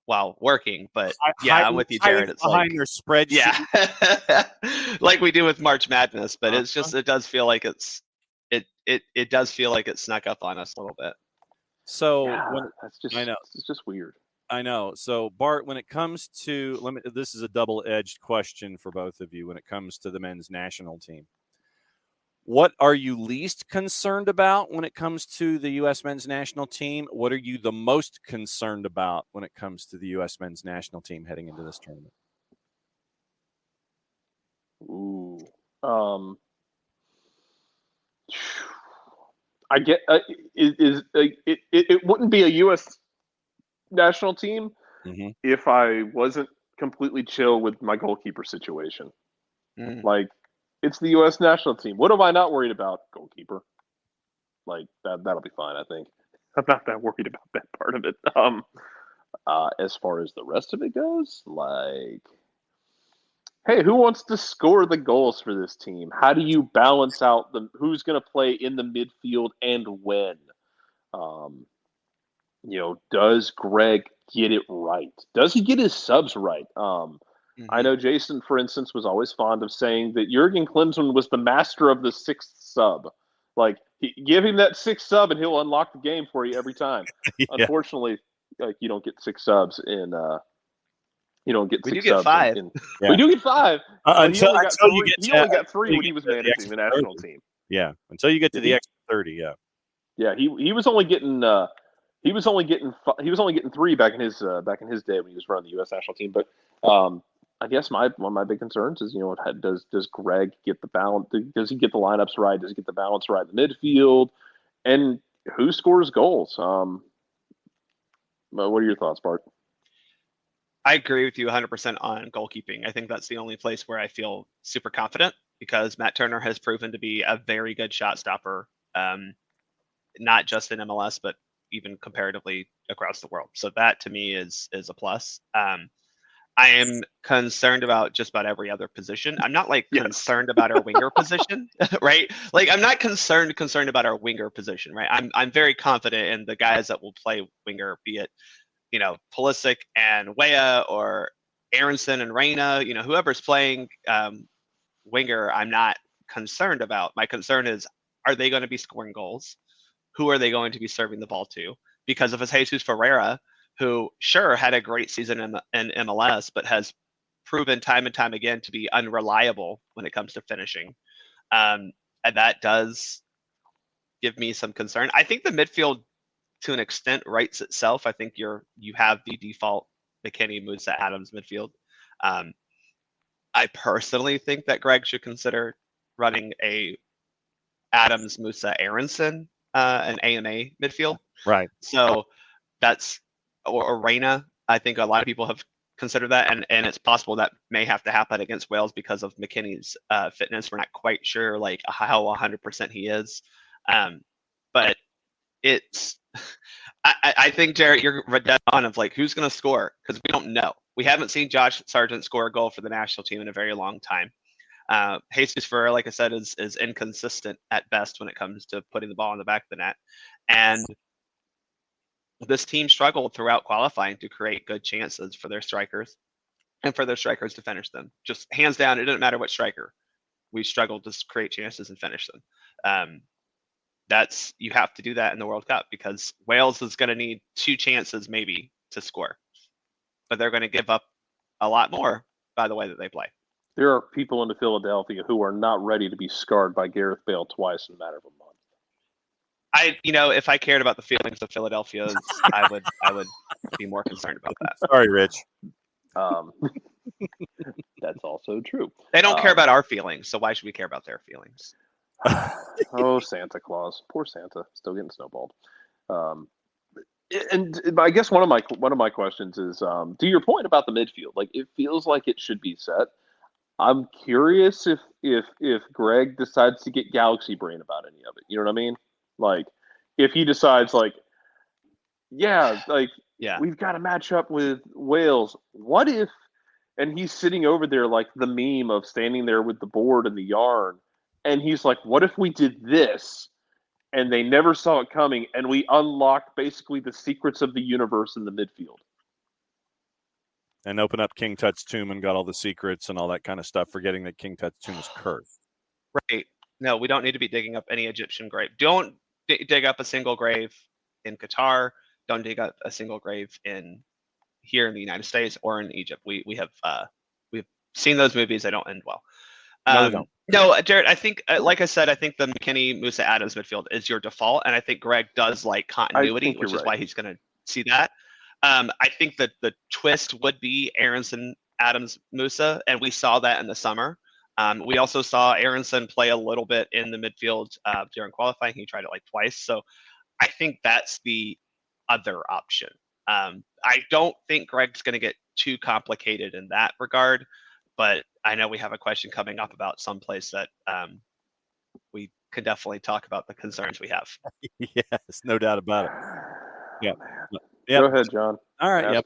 while working. But yeah, I'm with you, Jared. It's behind their spreadsheet. Yeah, like we do with March Madness. But it's just it does feel like it does feel like it snuck up on us a little bit. So I know it's just weird. I know. So Bart, when it comes to this is a double-edged question for both of you. When it comes to the men's national team, what are you least concerned about when it comes to the U.S. men's national team? What are you the most concerned about when it comes to the U.S. men's national team heading into this tournament? Ooh, I get it wouldn't be a U.S. national team if I wasn't completely chill with my goalkeeper situation. Like, it's the U.S. national team. What am I not worried about? Goalkeeper. Like, that'll be fine, I think. I'm not that worried about that part of it. As far as the rest of it goes, like, hey, who wants to score the goals for this team? How do you balance out who's going to play in the midfield and when? Does Greg get it right? Does he get his subs right? I know Jason, for instance, was always fond of saying that Jurgen Klinsmann was the master of the sixth sub. Like, give him that sixth sub and he'll unlock the game for you every time. Yeah. Unfortunately, like, you don't get six subs in. You don't get we six do get subs. five. Yeah. We do get five. Until he only got three when he was managing the national team. Yeah, until you get to the extra 30. Yeah. Yeah, he was only getting he was only getting three back in his day when he was running the U.S. national team. But I guess one of my big concerns is, does Greg get the balance? Does he get the lineups right? Does he get the balance right in the midfield? And who scores goals? What are your thoughts, Bart? I agree with you 100% on goalkeeping. I think that's the only place where I feel super confident because Matt Turner has proven to be a very good shot stopper, not just in MLS, but even comparatively across the world. So that to me is a plus. I am concerned about just about every other position. I'm not concerned about our winger position, right? Like, I'm not concerned about our winger position, right? I'm very confident in the guys that will play winger, be it, Pulisic and Weah or Aronson and Reyna, whoever's playing winger, I'm not concerned about. My concern is, are they going to be scoring goals? Who are they going to be serving the ball to? Because if it's Jesus Ferreira, who sure had a great season in MLS, but has proven time and time again to be unreliable when it comes to finishing. And that does give me some concern. I think the midfield, to an extent, writes itself. I think you have the default McKennie, Musa, Adams midfield. I personally think that Greg should consider running a Adams, Musa, Aronson, an AMA midfield. Right. So that's or Reyna. I think a lot of people have considered that, and it's possible that may have to happen against Wales because of McKennie's fitness. We're not quite sure how 100% he is, but it's. I think, Jarrett, you're dead on of who's going to score, because we don't know. We haven't seen Josh Sargent score a goal for the national team in a very long time. Jesus Ferreira, like I said, is inconsistent at best when it comes to putting the ball in the back of the net. And this team struggled throughout qualifying to create good chances for their strikers and for their strikers to finish them. Just hands down, it didn't matter what striker. We struggled to create chances and finish them. You have to do that in the World Cup because Wales is going to need two chances maybe to score, but they're going to give up a lot more by the way that they play. There are people in Philadelphia who are not ready to be scarred by Gareth Bale twice in a matter of a month. if I cared about the feelings of Philadelphia's, I would be more concerned about that. Sorry, Rich. That's also true. They don't care about our feelings, so why should we care about their feelings? Oh, Santa Claus, poor Santa, still getting snowballed. And I guess one of my questions is, to your point about the midfield, like it feels like it should be set. I'm curious if Greg decides to get galaxy brain about any of it. You know what I mean? Like if he decides like, yeah, we've got to match up with Wales. What if? And he's sitting over there like the meme of standing there with the board and the yarn, and he's like, what if we did this? And they never saw it coming, and we unlocked basically the secrets of the universe in the midfield. And open up King Tut's tomb and got all the secrets and all that kind of stuff, forgetting that King Tut's tomb is cursed. Right. No, we don't need to be digging up any Egyptian grave. Don't dig up a single grave in Qatar. Don't dig up a single grave here in the United States or in Egypt. We've seen those movies. They don't end well. No, they don't. No, Jarrett, I think, like I said, I think the McKennie, Musa, Adams midfield is your default, and I think Greg does like continuity, which is why he's going to see that. I think that the twist would be Aronson, Adams, Musa, and we saw that in the summer. We also saw Aronson play a little bit in the midfield during qualifying. He tried it like twice, so I think that's the other option. I don't think Greg's going to get too complicated in that regard, but I know we have a question coming up about some place that we could definitely talk about the concerns we have. Yes, no doubt about it. Yeah. Go ahead, John. All right. Yeah.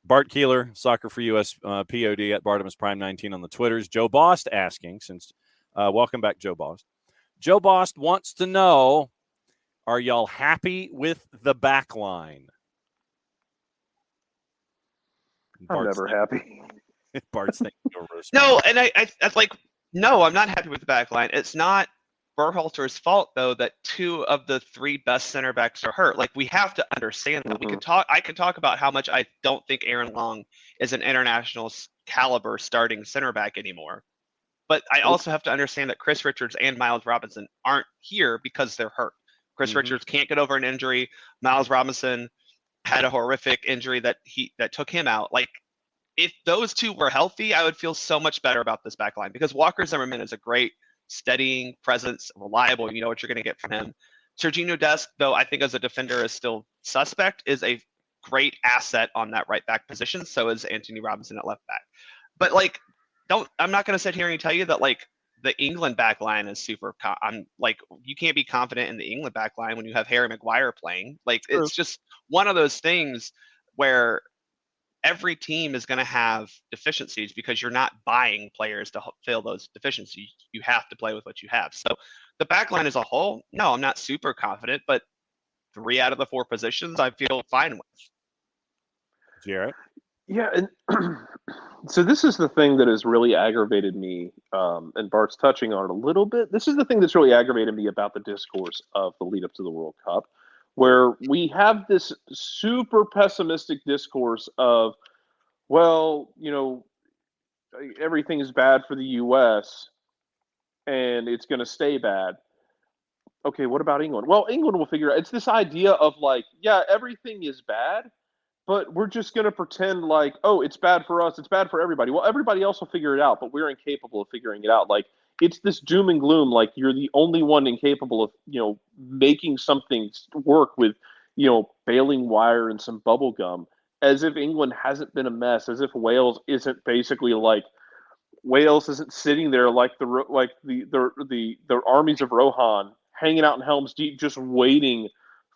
Bart Keeler, SoccerforUS, POD at Bartimus Prime 19 on the Twitters. Joe Bost asking, welcome back, Joe Bost. Joe Bost wants to know, are y'all happy with the back line? I'm never happy. Bart's thinking no, and I like, no, I'm not happy with the back line. It's not Berhalter's fault, though, that two of the three best center backs are hurt. Like, we have to understand that. I can talk about how much I don't think Aaron Long is an international caliber starting center back anymore. But I also have to understand that Chris Richards and Miles Robinson aren't here because they're hurt. Chris Richards can't get over an injury. Miles Robinson had a horrific injury that took him out. Like, if those two were healthy, I would feel so much better about this back line, because Walker Zimmerman is a great steadying presence, reliable. You know what you're going to get from him. Serginho Dest, though I think as a defender is still suspect, is a great asset on that right back position. So is Anthony Robinson at left back. But like, I'm not going to sit here and tell you that like the England back line is super. I'm like, you can't be confident in the England back line when you have Harry Maguire playing. Like, it's just one of those things where every team is going to have deficiencies because you're not buying players to fill those deficiencies. You have to play with what you have. So the back line as a whole, no, I'm not super confident, but 3 out of the 4 positions I feel fine with. Jarrett? Yeah, and so this is the thing that has really aggravated me, and Bart's touching on it a little bit. This is the thing that's really aggravated me about the discourse of the lead up to the World Cup, where we have this super pessimistic discourse of, well, you know, everything is bad for the U.S. and it's going to stay bad. Okay, what about England? Well, England will figure it out. It's this idea of like, yeah, everything is bad, but we're just going to pretend like, oh, it's bad for us. It's bad for everybody. Well, everybody else will figure it out, but we're incapable of figuring it out. Like, it's this doom and gloom. Like, you're the only one incapable of, you know, making something work with, you know, baling wire and some bubble gum, as if England hasn't been a mess, as if Wales isn't basically like, Wales isn't sitting there like the armies of Rohan hanging out in Helm's Deep, just waiting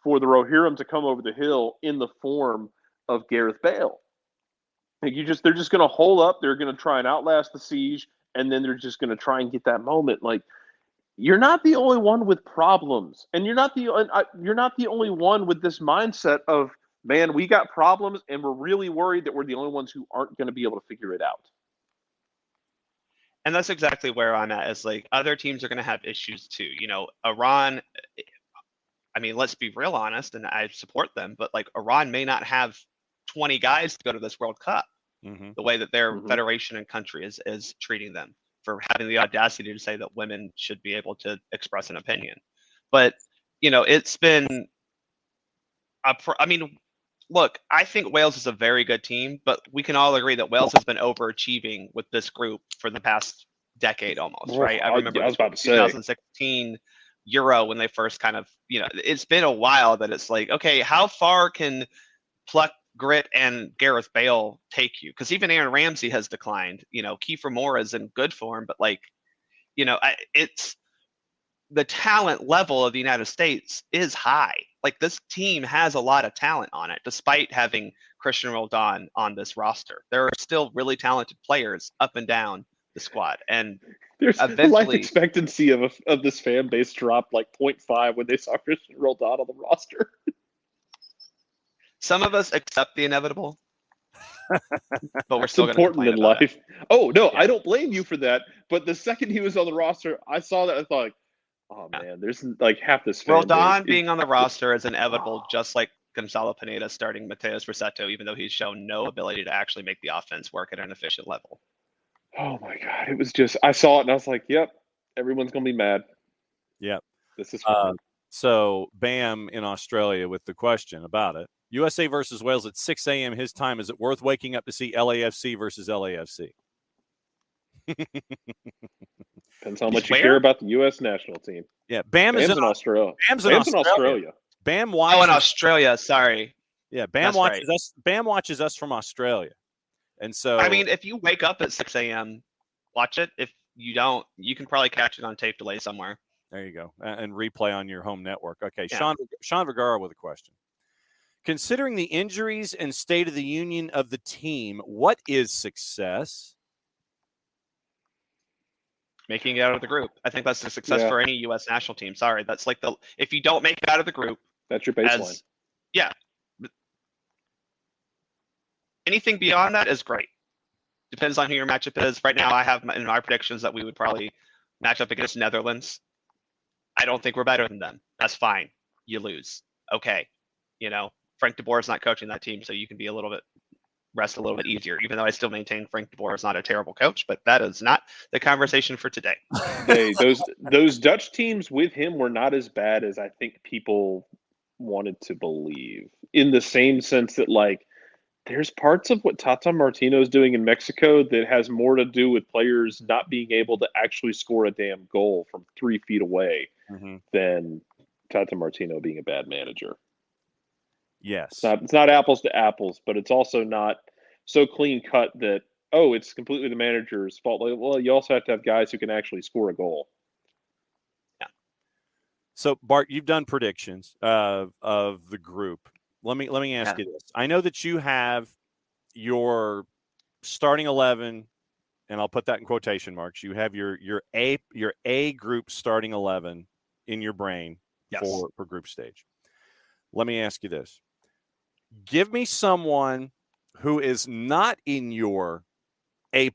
for the Rohirrim to come over the hill in the form of Gareth Bale. Like, they're just going to hold up. They're going to try and outlast the siege, and then they're just going to try and get that moment. Like, you're not the only one with problems, and you're not the only one with this mindset of, man, we got problems, and we're really worried that we're the only ones who aren't going to be able to figure it out. And that's exactly where I'm at, is like, other teams are going to have issues too. You know, Iran, I mean, let's be real honest, and I support them, but like, Iran may not have 20 guys to go to this World Cup, the way that their federation and country is treating them, for having the audacity to say that women should be able to express an opinion. But, it's been look, I think Wales is a very good team, but we can all agree that Wales has been overachieving with this group for the past decade almost, right? I remember I was about to say 2016 Euro when they first kind of, it's been a while that it's like, okay, how far can pluck, grit, and Gareth Bale take you? Because even Aaron Ramsey has declined. Kiefer Moore is in good form, but it's the talent level of the United States is high. Like, this team has a lot of talent on it, despite having Christian Roldan on this roster. There are still really talented players up and down the squad, and there's eventually, life expectancy of this fan base dropped like 0.5 when they saw Christian Roldan on the roster. Some of us accept the inevitable, but we're It's still important in life. It. Oh no, yeah. I don't blame you for that. But the second he was on the roster, I saw that. I thought, oh man, there's like half this fan Roldan base. being on the roster is inevitable, just like Gonzalo Pineda starting Mateus Rossetto, even though he's shown no ability to actually make the offense work at an efficient level. Oh my God, it was just, I saw it and I was like, yep, everyone's gonna be mad. Yep, this is fun. So Bam in Australia with the question about it. USA versus Wales at 6 a.m. his time. Is it worth waking up to see LAFC versus LAFC? Depends how much you care about the U.S. national team. Yeah, Bam's in Australia. Bam's in Australia. Bam watches. Oh, in Australia. Sorry. Yeah, Bam watches us. Bam watches us from Australia, and so I mean, if you wake up at 6 a.m., watch it. If you don't, you can probably catch it on tape delay somewhere. There you go, and replay on your home network. Okay, yeah. Sean Vergara with a question. Considering the injuries and state of the union of the team, what is success? Making it out of the group. I think that's a success for any U.S. national team. Sorry, that's like if you don't make it out of the group, that's your baseline. Anything beyond that is great. Depends on who your matchup is. Right now, I have in my predictions that we would probably match up against Netherlands. I don't think we're better than them. That's fine. You lose. Okay. Frank de Boer is not coaching that team, so you can be rest a little bit easier, even though I still maintain Frank de Boer is not a terrible coach, but that is not the conversation for today. Hey, those Dutch teams with him were not as bad as I think people wanted to believe, in the same sense that, like, there's parts of what Tata Martino is doing in Mexico that has more to do with players not being able to actually score a damn goal from 3 feet away than Tata Martino being a bad manager. Yes. It's not apples to apples, but it's also not so clean cut that, it's completely the manager's fault. Like, well, you also have to have guys who can actually score a goal. Yeah. So, Bart, you've done predictions of the group. Let me ask you this. I know that you have your starting 11, and I'll put that in quotation marks. You have your A group starting 11 in your brain for group stage. Let me ask you this. Give me someone who is not in your A+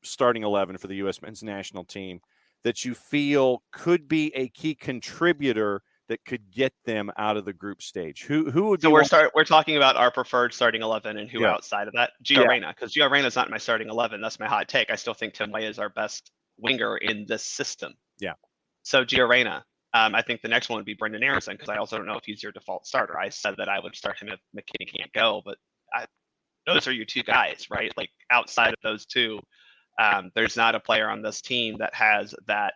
starting 11 for the U.S. men's national team that you feel could be a key contributor that could get them out of the group stage. Who would so we're talking about our preferred starting 11 and who outside of that? Gio Reyna, because Gio Reyna is not in my starting 11. That's my hot take. I still think Tim Weah is our best winger in this system. Yeah. So Gio Reyna. I think the next one would be Brendan Aronson, because I also don't know if he's your default starter. I said that I would start him if McKinney can't go, but those are your two guys, right? Like, outside of those two, there's not a player on this team that has that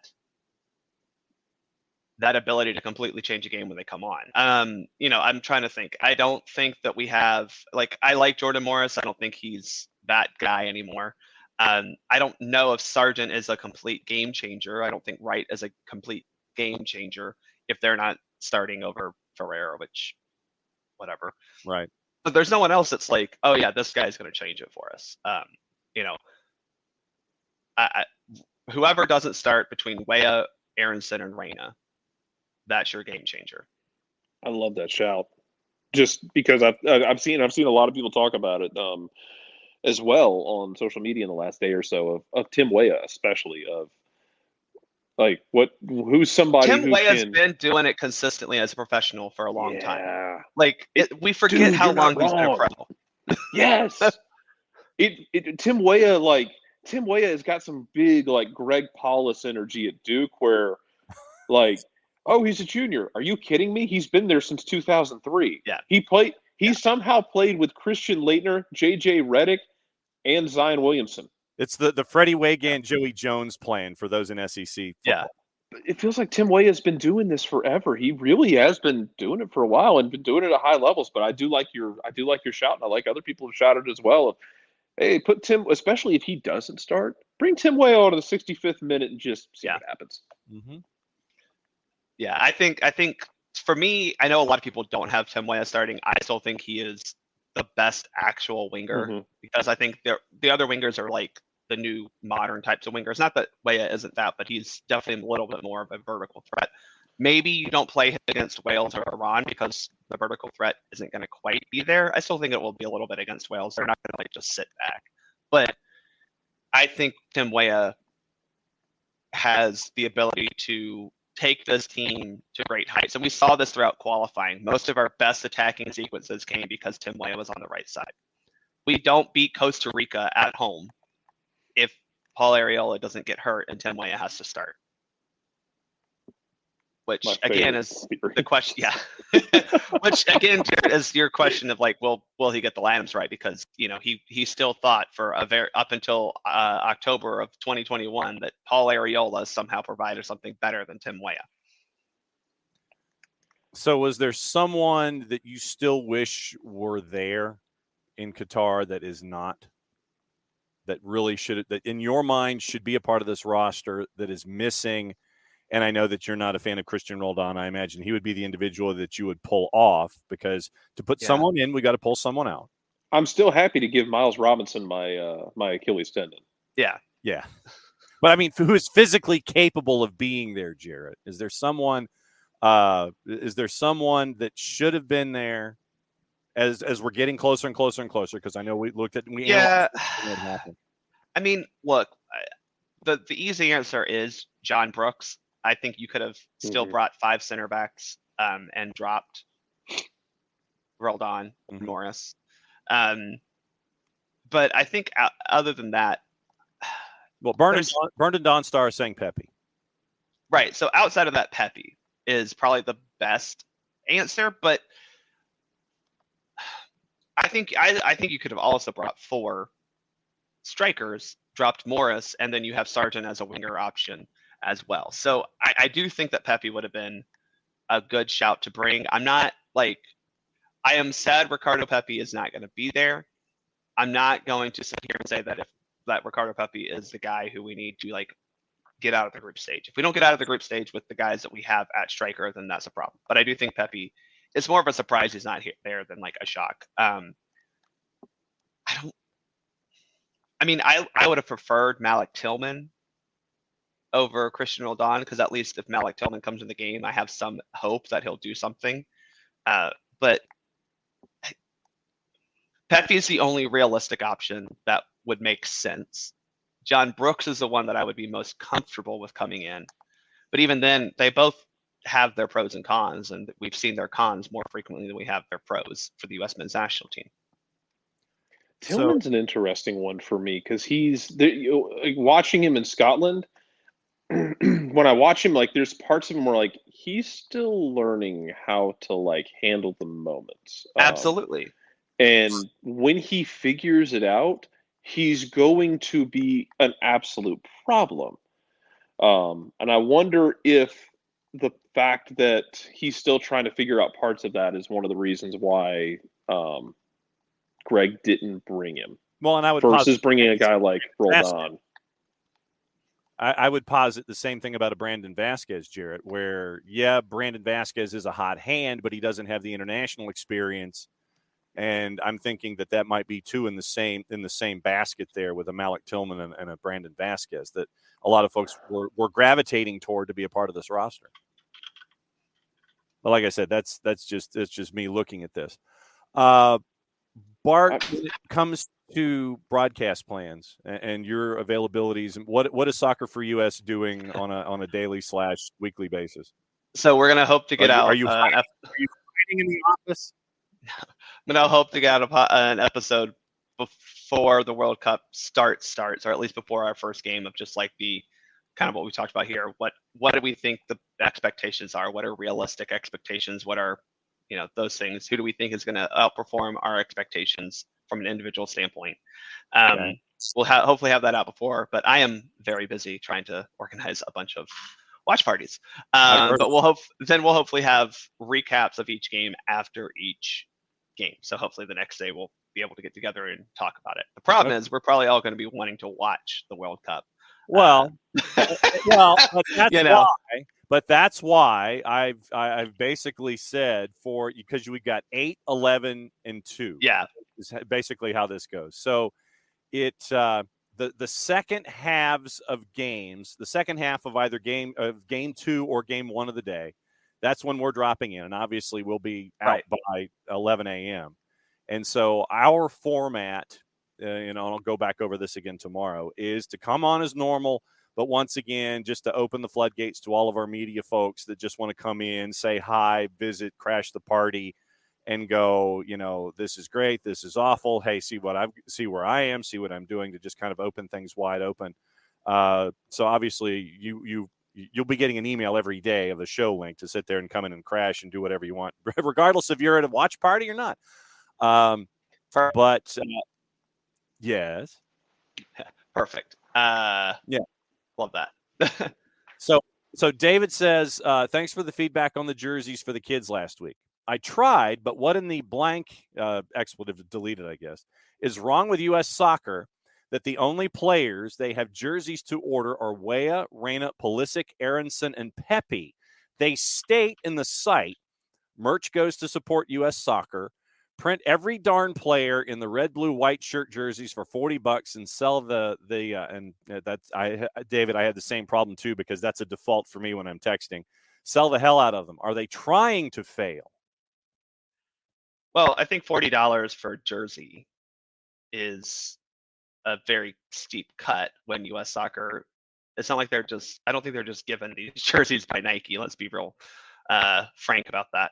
ability to completely change a game when they come on. I'm trying to think. I don't think that we have, I like Jordan Morris. I don't think he's that guy anymore. I don't know if Sargent is a complete game changer. I don't think Wright is a complete game changer if they're not starting over Ferreira, which, whatever. Right. But there's no one else that's like, oh yeah, this guy's going to change it for us. Whoever doesn't start between Weah, Aronson, and Reyna, that's your game changer. I love that shout. Just because I've seen a lot of people talk about it as well on social media in the last day or so of Tim Weah, especially, of like who's somebody Tim Weah's been doing it consistently as a professional for a long time. Like, we forget how long he's been a pro. Yes. Tim Weah has got some big, like, Greg Paulus energy at Duke, where, like, Oh, he's a junior. Are you kidding me? He's been there since 2003. Yeah. He somehow played with Christian Leitner, J.J. Redick, and Zion Williamson. It's the Freddie Wagan, Joey Jones plan for those in SEC football. Yeah. It feels like Tim Weah has been doing this forever. He really has been doing it for a while and been doing it at high levels. But I do like your shout, and I like other people have shouted as well. Hey, put Tim, especially if he doesn't start, bring Tim Weah out of the 65th minute and just see what happens. Mm-hmm. Yeah, I think for me, I know a lot of people don't have Tim Weah starting. I still think he is the best actual winger because I think the other wingers are like the new modern types of wingers. Not that Weah isn't that, but he's definitely a little bit more of a vertical threat. Maybe you don't play him against Wales or Iran because the vertical threat isn't going to quite be there. I still think it will be a little bit against Wales. They're not going to like just sit back. But I think Tim Weah has the ability to take this team to great heights. And we saw this throughout qualifying. Most of our best attacking sequences came because Tim Weah was on the right side. We don't beat Costa Rica at home if Paul Arriola doesn't get hurt and Tim Weah has to start. Which again is the question, yeah. Which again is your question of like, will he get the lineups right? Because he still thought for up until October of 2021 that Paul Arriola somehow provided something better than Tim Weah. So was there someone that you still wish were there in Qatar that is not? That really that in your mind should be a part of this roster that is missing? And I know that you're not a fan of Christian Roldan. I imagine he would be the individual that you would pull off because to put someone in, we got to pull someone out. I'm still happy to give Miles Robinson my Achilles tendon. Yeah. But I mean, who is physically capable of being there, Jarrett? Is there someone that should have been there as we're getting closer and closer and closer? Because I know we analyzed what happened. I mean, look, the easy answer is John Brooks. I think you could have still brought 5 center backs and dropped Roldan, Morris. But I think other than that, well, Bernard Donstar is saying Pepe. Right. So outside of that, Pepe is probably the best answer. But I think you could have also brought 4 strikers, dropped Morris, and then you have Sargent as a winger option as well. So I do think that Pepe would have been a good shout to bring. I am sad Ricardo Pepi is not going to be there. I'm not going to sit here and say that Ricardo Pepi is the guy who we need to get out of the group stage. If we don't get out of the group stage with the guys that we have at striker, then that's a problem. But I do think Pepi is more of a surprise he's not there than a shock. I would have preferred Malik Tillman over Christian Roldan, because at least if Malik Tillman comes in the game, I have some hope that he'll do something. But Pepe is the only realistic option that would make sense. John Brooks is the one that I would be most comfortable with coming in. But even then, they both have their pros and cons, and we've seen their cons more frequently than we have their pros for the U.S. men's national team. Tillman's an interesting one for me because he's watching him in Scotland. When I watch him, there's parts of him where he's still learning how to handle the moments. Absolutely. And when he figures it out, he's going to be an absolute problem. And I wonder if the fact that he's still trying to figure out parts of that is one of the reasons why Greg didn't bring him. Well, and I would versus bringing a guy like Roldan. I would posit the same thing about a Brandon Vasquez, Jarrett, where, Brandon Vasquez is a hot hand, but he doesn't have the international experience. And I'm thinking that might be two in the same basket there with a Malik Tillman and a Brandon Vasquez that a lot of folks were gravitating toward to be a part of this roster. But like I said, that's just me looking at this. Bart, when it comes to broadcast plans and your availabilities, what is Soccer4US doing on a daily / weekly basis? So we're gonna hope to get out. Are you fighting in the office? I'm gonna hope to get out an episode before the World Cup starts, or at least before our first game, of just the kind of what we talked about here. What do we think the expectations are? What are realistic expectations? What are, those things? Who do we think is going to outperform our expectations from an individual standpoint? Okay. We'll hopefully have that out before, but I am very busy trying to organize a bunch of watch parties. But we'll hopefully have recaps of each game after each game. So hopefully the next day we'll be able to get together and talk about it. The problem is we're probably all going to be wanting to watch the World Cup. Well, but that's why. But that's why I've basically said because we got 8, 11, and 2. Yeah, is basically how this goes. So the second halves of games, the second half of either game 2 or game 1 of the day, that's when we're dropping in, and obviously we'll be out by 11 a.m. And so our format, and I'll go back over this again tomorrow, is to come on as normal. But once again, just to open the floodgates to all of our media folks that just want to come in, say hi, visit, crash the party, and go, this is great, this is awful. Hey, see where I am, see what I'm doing, to just kind of open things wide open. So obviously, you'll be getting an email every day of the show link to sit there and come in and crash and do whatever you want, regardless if you're at a watch party or not. But yes, perfect. Yeah. Love that. So David says, thanks for the feedback on the jerseys for the kids last week. I tried, but what in the blank expletive deleted, I guess, is wrong with U.S. Soccer that the only players they have jerseys to order are Weah, Reyna, Pulisic, Aronson, and Pepe. They state in the site, merch goes to support U.S. Soccer. Print every darn player in the red, blue, white shirt jerseys for $40 and sell David, I had the same problem too, because that's a default for me when I'm texting. Sell the hell out of them. Are they trying to fail? Well, I think $40 for a jersey is a very steep cut when U.S. Soccer. It's not like I don't think they're just given these jerseys by Nike. Let's be real frank about that.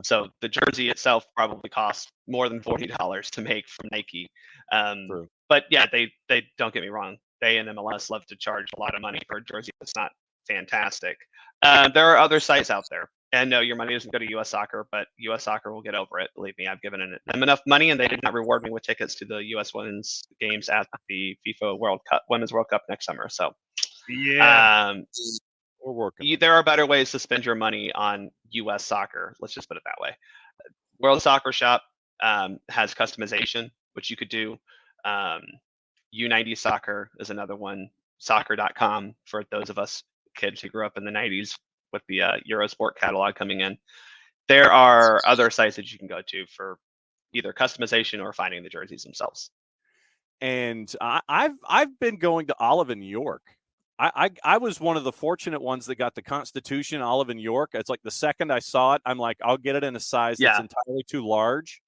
So the jersey itself probably costs more than $40 to make from Nike. But yeah, they don't get me wrong. They and MLS love to charge a lot of money for a jersey that's not fantastic. There are other sites out there. And no, your money doesn't go to U.S. Soccer, but U.S. Soccer will get over it. Believe me, I've given them enough money, and they did not reward me with tickets to the U.S. Women's games at the FIFA Women's World Cup next summer. So yeah, we're working. There are better ways to spend your money on U.S. Soccer. Let's just put it that way. World Soccer Shop has customization, which you could do. U90 Soccer is another one. Soccer.com for those of us kids who grew up in the 90s with the Eurosport catalog coming in. There are other sites that you can go to for either customization or finding the jerseys themselves. And I've been going to Olive in York. I was one of the fortunate ones that got the Constitution Olive in York. It's like the second I saw it, I'm like, I'll get it in a size that's entirely too large.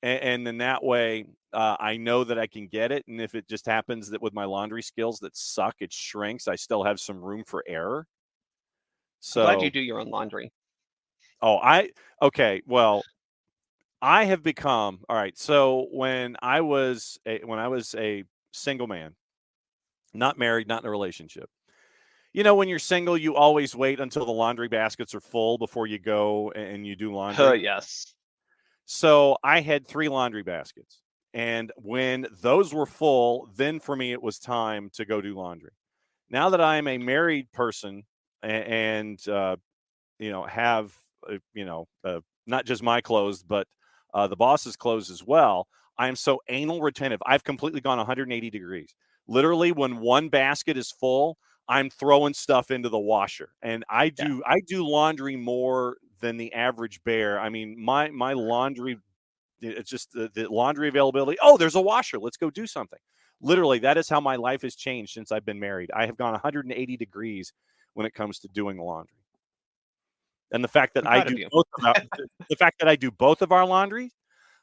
And then that way I know that I can get it. And if it just happens that with my laundry skills that suck, it shrinks, I still have some room for error. So I'm glad you do your own laundry. Okay. Well, I have become, all right. So when I was a single man, not married, not in a relationship, when you're single, you always wait until the laundry baskets are full before you go and you do laundry. Yes. So I had 3 laundry baskets. And when those were full, then for me, it was time to go do laundry. Now that I am a married person and have, not just my clothes, but the boss's clothes as well, I am so anal retentive. I've completely gone 180 degrees. Literally, when one basket is full, I'm throwing stuff into the washer. And I do laundry more than the average bear. I mean, my laundry, it's just the laundry availability. Oh, there's a washer. Let's go do something. Literally, that is how my life has changed since I've been married. I have gone 180 degrees when it comes to doing laundry. And the fact that I do both of our laundry,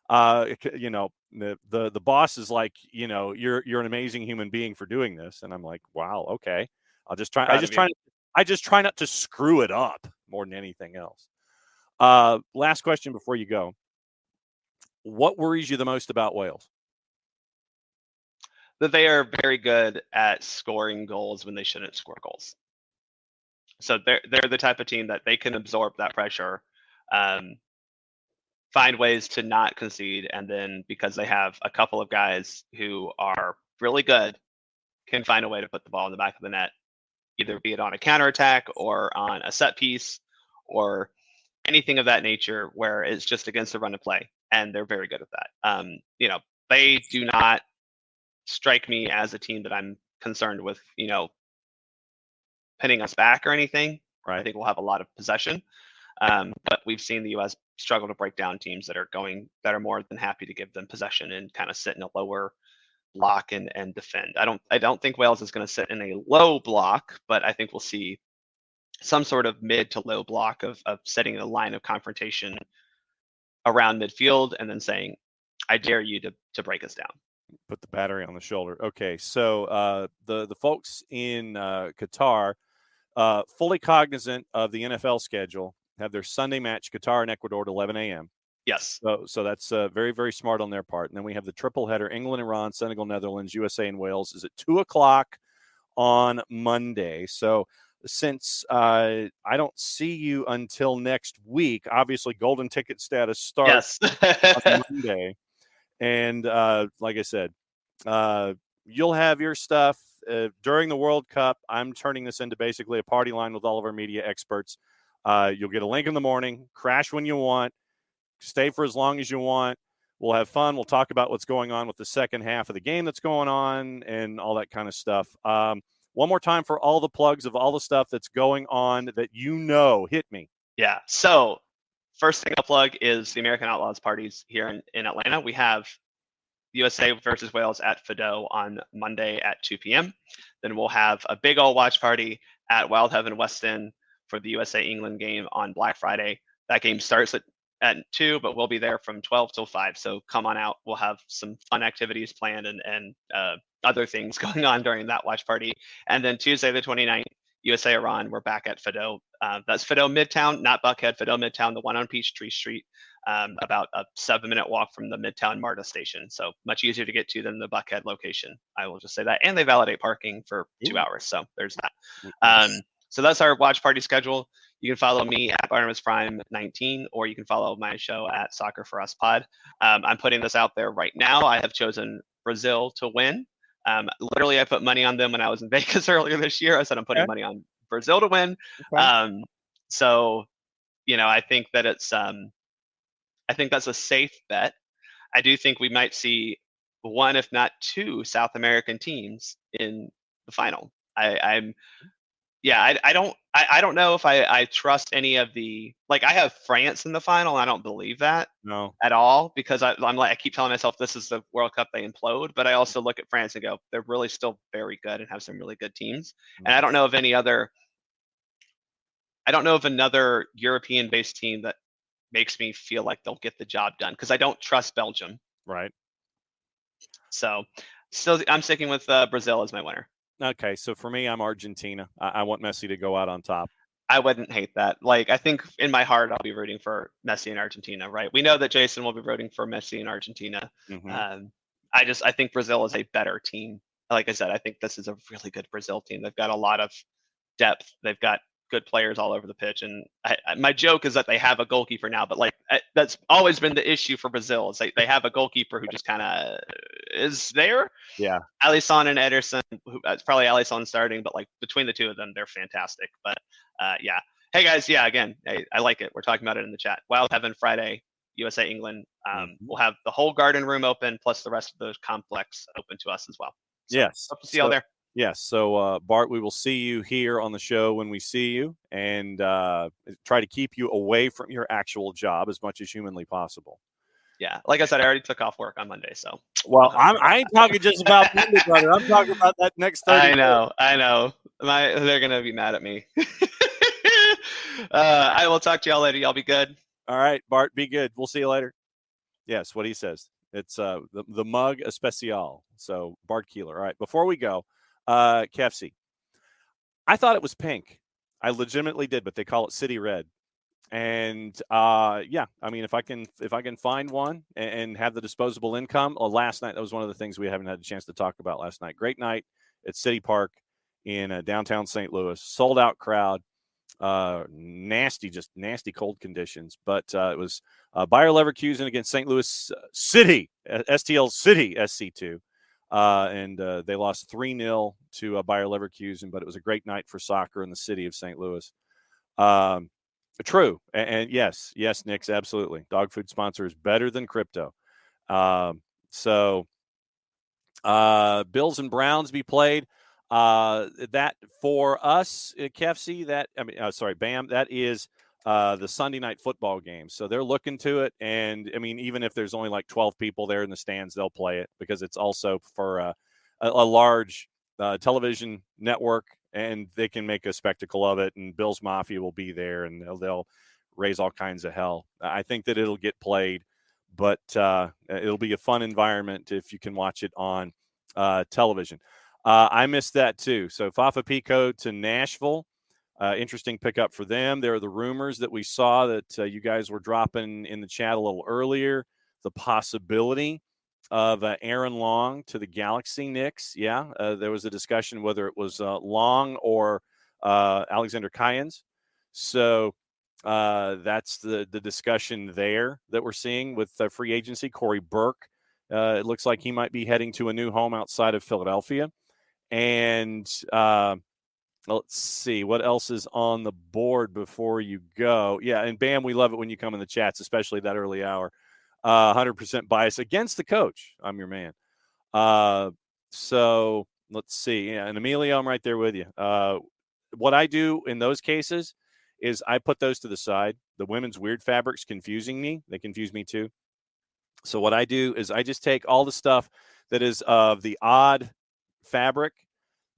the boss is like, you're an amazing human being for doing this. And I'm like, wow, okay. I just try not to screw it up more than anything else. Last question before you go. What worries you the most about Wales? that they are very good at scoring goals when they shouldn't score goals. So they're the type of team that they can absorb that pressure, find ways to not concede, and then because they have a couple of guys who are really good, can find a way to put the ball in the back of the net, either be it on a counterattack or on a set piece or anything of that nature where it's just against the run of play, and they're very good at that. They do not strike me as a team that I'm concerned with, pinning us back or anything. Right. I think we'll have a lot of possession, but we've seen the U.S. struggle to break down teams that are more than happy to give them possession and kind of sit in a lower block and defend. I don't think Wales is going to sit in a low block, but I think we'll see some sort of mid to low block of setting a line of confrontation around midfield and then saying, I dare you to break us down. Put the battery on the shoulder. Okay, so the folks in Qatar, fully cognizant of the NFL schedule, have their Sunday match, Qatar and Ecuador, at 11 a.m. Yes. So that's very, very smart on their part. And then we have the triple header, England, Iran, Senegal, Netherlands, USA, and Wales is at 2 o'clock on Monday. So since I don't see you until next week, obviously golden ticket status starts on Monday. And like I said, you'll have your stuff during the World Cup. I'm turning this into basically a party line with all of our media experts. You'll get a link in the morning, crash when you want, stay for as long as you want. We'll have fun. We'll talk about what's going on with the second half of the game that's going on and all that kind of stuff. One more time for all the plugs of all the stuff that's going on that hit me. Yeah. So first thing I'll plug is the American Outlaws parties here in Atlanta. We have USA versus Wales at Fido on Monday at 2 p.m. Then we'll have a big old watch party at Wild Heaven West End for the USA England game on Black Friday. That game starts at 2, but we'll be there from 12 till 5. So come on out. We'll have some fun activities planned and other things going on during that watch party. And then Tuesday the 29th, USA Iran, we're back at Fido. That's Fido Midtown, not Buckhead, Fido Midtown, the one on Peachtree Street, about a 7-minute walk from the Midtown MARTA station. So much easier to get to than the Buckhead location. I will just say that. And they validate parking for 2 hours. So there's that. So that's our watch party schedule. You can follow me at Barnabas Prime 19, or you can follow my show at Soccer4US Pod. I'm putting this out there right now. I have chosen Brazil to win. Literally, I put money on them when I was in Vegas earlier this year. I said I'm putting money on Brazil to win. Okay. So, I think that I think that's a safe bet. I do think we might see one, if not two, South American teams in the final. I don't know if I trust any of I have France in the final. And I don't believe that at all because I keep telling myself this is the World Cup, they implode. But I also look at France and go, they're really still very good and have some really good teams. Mm-hmm. And I don't know of another European-based team that makes me feel like they'll get the job done because I don't trust Belgium. Right. So still, I'm sticking with Brazil as my winner. Okay, so for me, I'm Argentina. I want Messi to go out on top. I wouldn't hate that. I think in my heart, I'll be rooting for Messi and Argentina, right? We know that Jason will be rooting for Messi and Argentina. Mm-hmm. I think Brazil is a better team. Like I said, I think this is a really good Brazil team. They've got a lot of depth. They've got good players all over the pitch. And my joke is that they have a goalkeeper now, but that's always been the issue for Brazil. Is they have a goalkeeper who just kind of is there. Yeah. Alisson and Ederson, it's probably Alisson starting, but between the two of them, they're fantastic. But yeah. Hey guys. Yeah. Again, hey, I like it. We're talking about it in the chat. Wild Heaven Friday, USA England. We'll have the whole garden room open, plus the rest of the complex open to us as well. So, yes. Hope to see y'all there. Yes. So, Bart, we will see you here on the show when we see you and try to keep you away from your actual job as much as humanly possible. Yeah. Like I said, I already took off work on Monday. So, well, I ain't talking just about Monday, brother. I'm talking about that next 30 I know. They're going to be mad at me. I will talk to y'all later. Y'all be good. All right, Bart, be good. We'll see you later. Yes, what he says. It's the mug especial. So, Bart Keeler. All right, before we go, KFC. I thought it was pink. I legitimately did, but they call it City Red. And yeah, I mean, if I can find one and have the disposable income. Last night, that was one of the things we haven't had a chance to talk about last night. Great night at City Park in downtown St. Louis. Sold out crowd. Nasty cold conditions. But it was Bayer Leverkusen against St. Louis City, STL City SC2. And they lost 3-0 to Bayer Leverkusen, but it was a great night for soccer in the city of St. Louis. True. And yes, Nix, absolutely. Dog food sponsor is better than crypto. So Bills and Browns be played. That for us, KFC, Bam, that is the Sunday night football game. So they're looking to it. And I mean, even if there's only like 12 people there in the stands, they'll play it because it's also for a large television network, and they can make a spectacle of it. And Bills Mafia will be there, and they'll raise all kinds of hell. I think that it'll get played, but it'll be a fun environment if you can watch it on television. I missed that too. So Fafa Pico to Nashville. Interesting pickup for them. There are the rumors that we saw that you guys were dropping in the chat a little earlier. The possibility of Aaron Long to the Galaxy Knicks. Yeah, there was a discussion whether it was Long or Alexander Cayens. So that's the discussion there that we're seeing with free agency. Corey Burke, it looks like he might be heading to a new home outside of Philadelphia. And let's see what else is on the board before you go. Yeah, and Bam, we love it when you come in the chats, especially that early hour. 100% bias against the coach. I'm your man. So let's see. Yeah, and Emilio, I'm right there with you. What I do in those cases is I put those to the side. The women's weird fabrics confusing me. They confuse me too. So what I do is I just take all the stuff that is of the odd fabric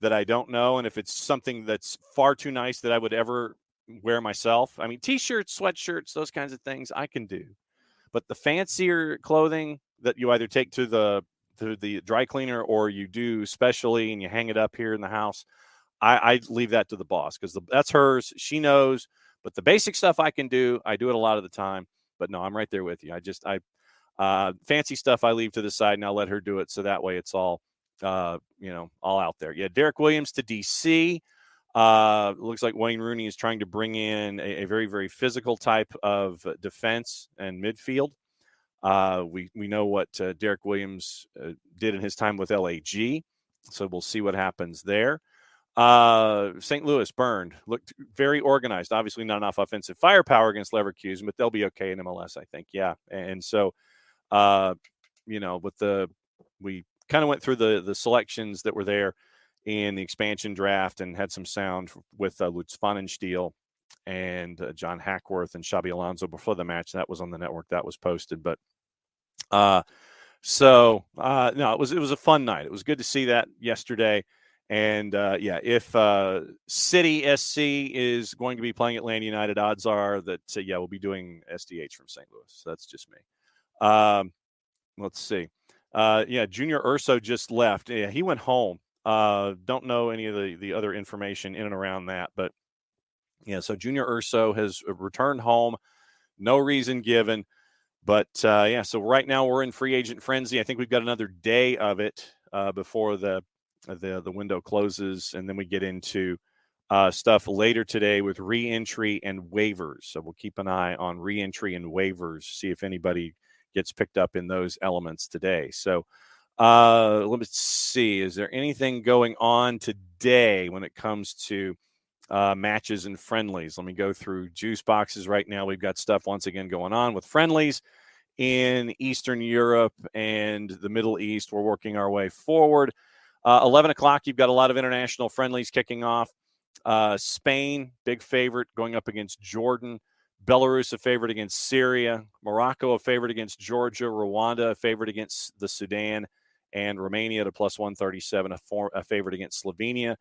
that I don't know. And if it's something that's far too nice that I would ever wear myself, I mean, T-shirts, sweatshirts, those kinds of things I can do. But the fancier clothing that you either take to the dry cleaner or you do specially and you hang it up here in the house, I leave that to the boss because that's hers. She knows. But the basic stuff I can do, I do it a lot of the time. But no, I'm right there with you. Fancy stuff I leave to the side and I'll let her do it. So that way it's all, all out there. Yeah, Derek Williams to DC. Looks like Wayne Rooney is trying to bring in a very, very physical type of defense and midfield. We know what Derek Williams did in his time with LAG, so we'll see what happens there. St. Louis burned, looked very organized. Obviously, not enough offensive firepower against Leverkusen, but they'll be okay in MLS, I think. Yeah, and so we kind of went through the selections that were there in the expansion draft and had some sound with Lutz Pfannenstiel and John Hackworth and Xabi Alonso before the match. That was on the network. That was posted. But no, it was a fun night. It was good to see that yesterday. And if City SC is going to be playing Atlanta United, odds are that, we'll be doing SDH from St. Louis. So that's just me. Let's see. Junior Urso just left. Yeah, he went home. Don't know any of the other information in and around that, but so Junior Urso has returned home. No reason given, but so right now we're in free agent frenzy. I think we've got another day of it before the window closes, and then we get into stuff later today with re-entry and waivers. So we'll keep an eye on re-entry and waivers, see if anybody gets picked up in those elements today. So let me see. Is there anything going on today when it comes to matches and friendlies? Let me go through juice boxes right now. We've got stuff once again going on with friendlies in Eastern Europe and the Middle East. We're working our way forward. 11 o'clock, you've got a lot of international friendlies kicking off. Spain, big favorite, going up against Jordan. Belarus, a favorite against Syria. Morocco, a favorite against Georgia. Rwanda, a favorite against the Sudan. And Romania at a plus 137, a favorite against Slovenia.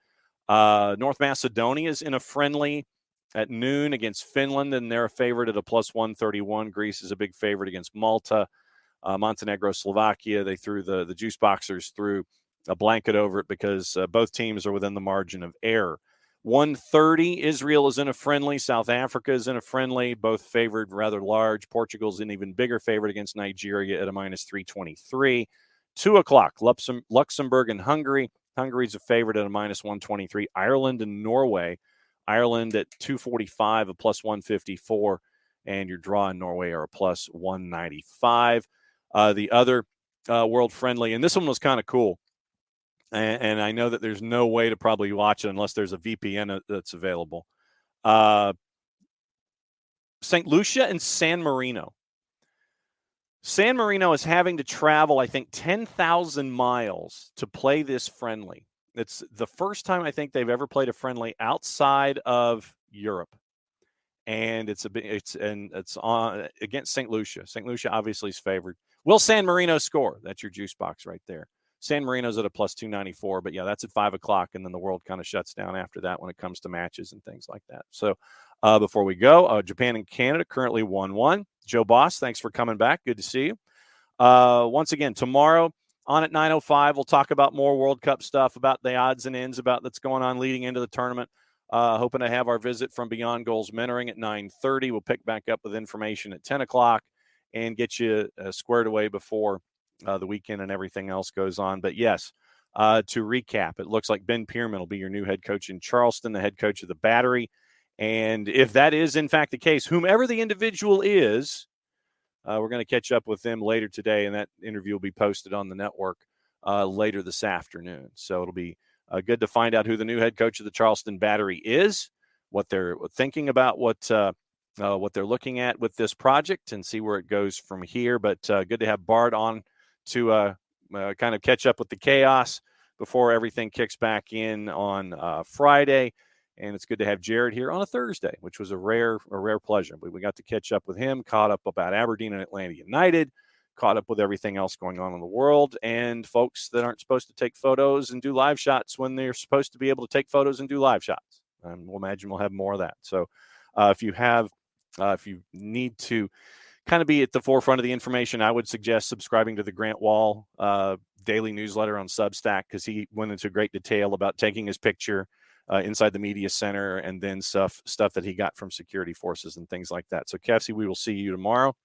North Macedonia is in a friendly at noon against Finland, and they're a favorite at a plus 131. Greece is a big favorite against Malta. Montenegro, Slovakia, they threw the juice boxers through a blanket over it because both teams are within the margin of error. 1:30, Israel is in a friendly. South Africa is in a friendly. Both favored rather large. Portugal's an even bigger favorite against Nigeria at a -323. 2 o'clock, Luxembourg and Hungary. Hungary's a favorite at a -123. Ireland and Norway. Ireland at 245, a +154. And your draw in Norway are a +195. The other world friendly, and this one was kind of cool. And I know that there's no way to probably watch it unless there's a VPN that's available. St. Lucia and San Marino. San Marino is having to travel, I think, 10,000 miles to play this friendly. It's the first time I think they've ever played a friendly outside of Europe. And it's on against St. Lucia. St. Lucia obviously is favored. Will San Marino score? That's your juice box right there. San Marino's at a +294, but yeah, that's at 5 o'clock, and then the world kind of shuts down after that when it comes to matches and things like that. So before we go, Japan and Canada currently 1-1. Joe Boss, thanks for coming back. Good to see you. Once again, tomorrow on at 9:05, we'll talk about more World Cup stuff, about the odds and ends, about that's going on leading into the tournament. Hoping to have our visit from Beyond Goals Mentoring at 9:30. We'll pick back up with information at 10 o'clock and get you squared away before the weekend and everything else goes on. But yes, to recap, it looks like Ben Pierman will be your new head coach in Charleston, the head coach of the Battery. And if that is in fact the case, whomever the individual is, we're going to catch up with them later today, and that interview will be posted on the network later this afternoon. So it'll be good to find out who the new head coach of the Charleston Battery is, what they're thinking about, what they're looking at with this project, and see where it goes from here. But good to have Bart on to kind of catch up with the chaos before everything kicks back in on Friday. And it's good to have Jarrett here on a Thursday, which was a rare pleasure. We got to catch up with him, caught up about Aberdeen and Atlanta United, caught up with everything else going on in the world, and folks that aren't supposed to take photos and do live shots when they're supposed to be able to take photos and do live shots. We'll imagine we'll have more of that. So if you need to kind of be at the forefront of the information, I would suggest subscribing to the Grant Wall daily newsletter on Substack, because he went into great detail about taking his picture inside the media center and then stuff that he got from security forces and things like that. So, Kefsey, we will see you tomorrow.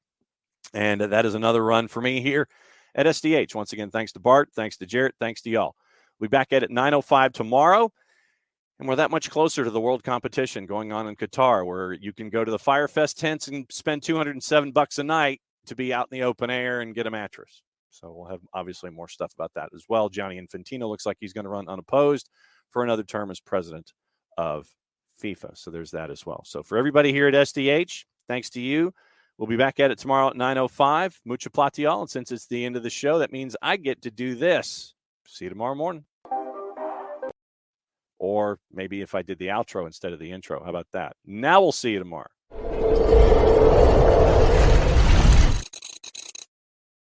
And that is another run for me here at SDH. Once again, thanks to Bart, thanks to Jarrett, thanks to y'all. We'll be back at it 9:05 tomorrow. And we're that much closer to the world competition going on in Qatar, where you can go to the Firefest tents and spend $207 a night to be out in the open air and get a mattress. So we'll have obviously more stuff about that as well. Gianni Infantino looks like he's going to run unopposed for another term as president of FIFA. So there's that as well. So for everybody here at SDH, thanks to you. We'll be back at it tomorrow at 9:05. Mucha platial. And since it's the end of the show, that means I get to do this. See you tomorrow morning. Or maybe if I did the outro instead of the intro, how about that? Now we'll see you tomorrow.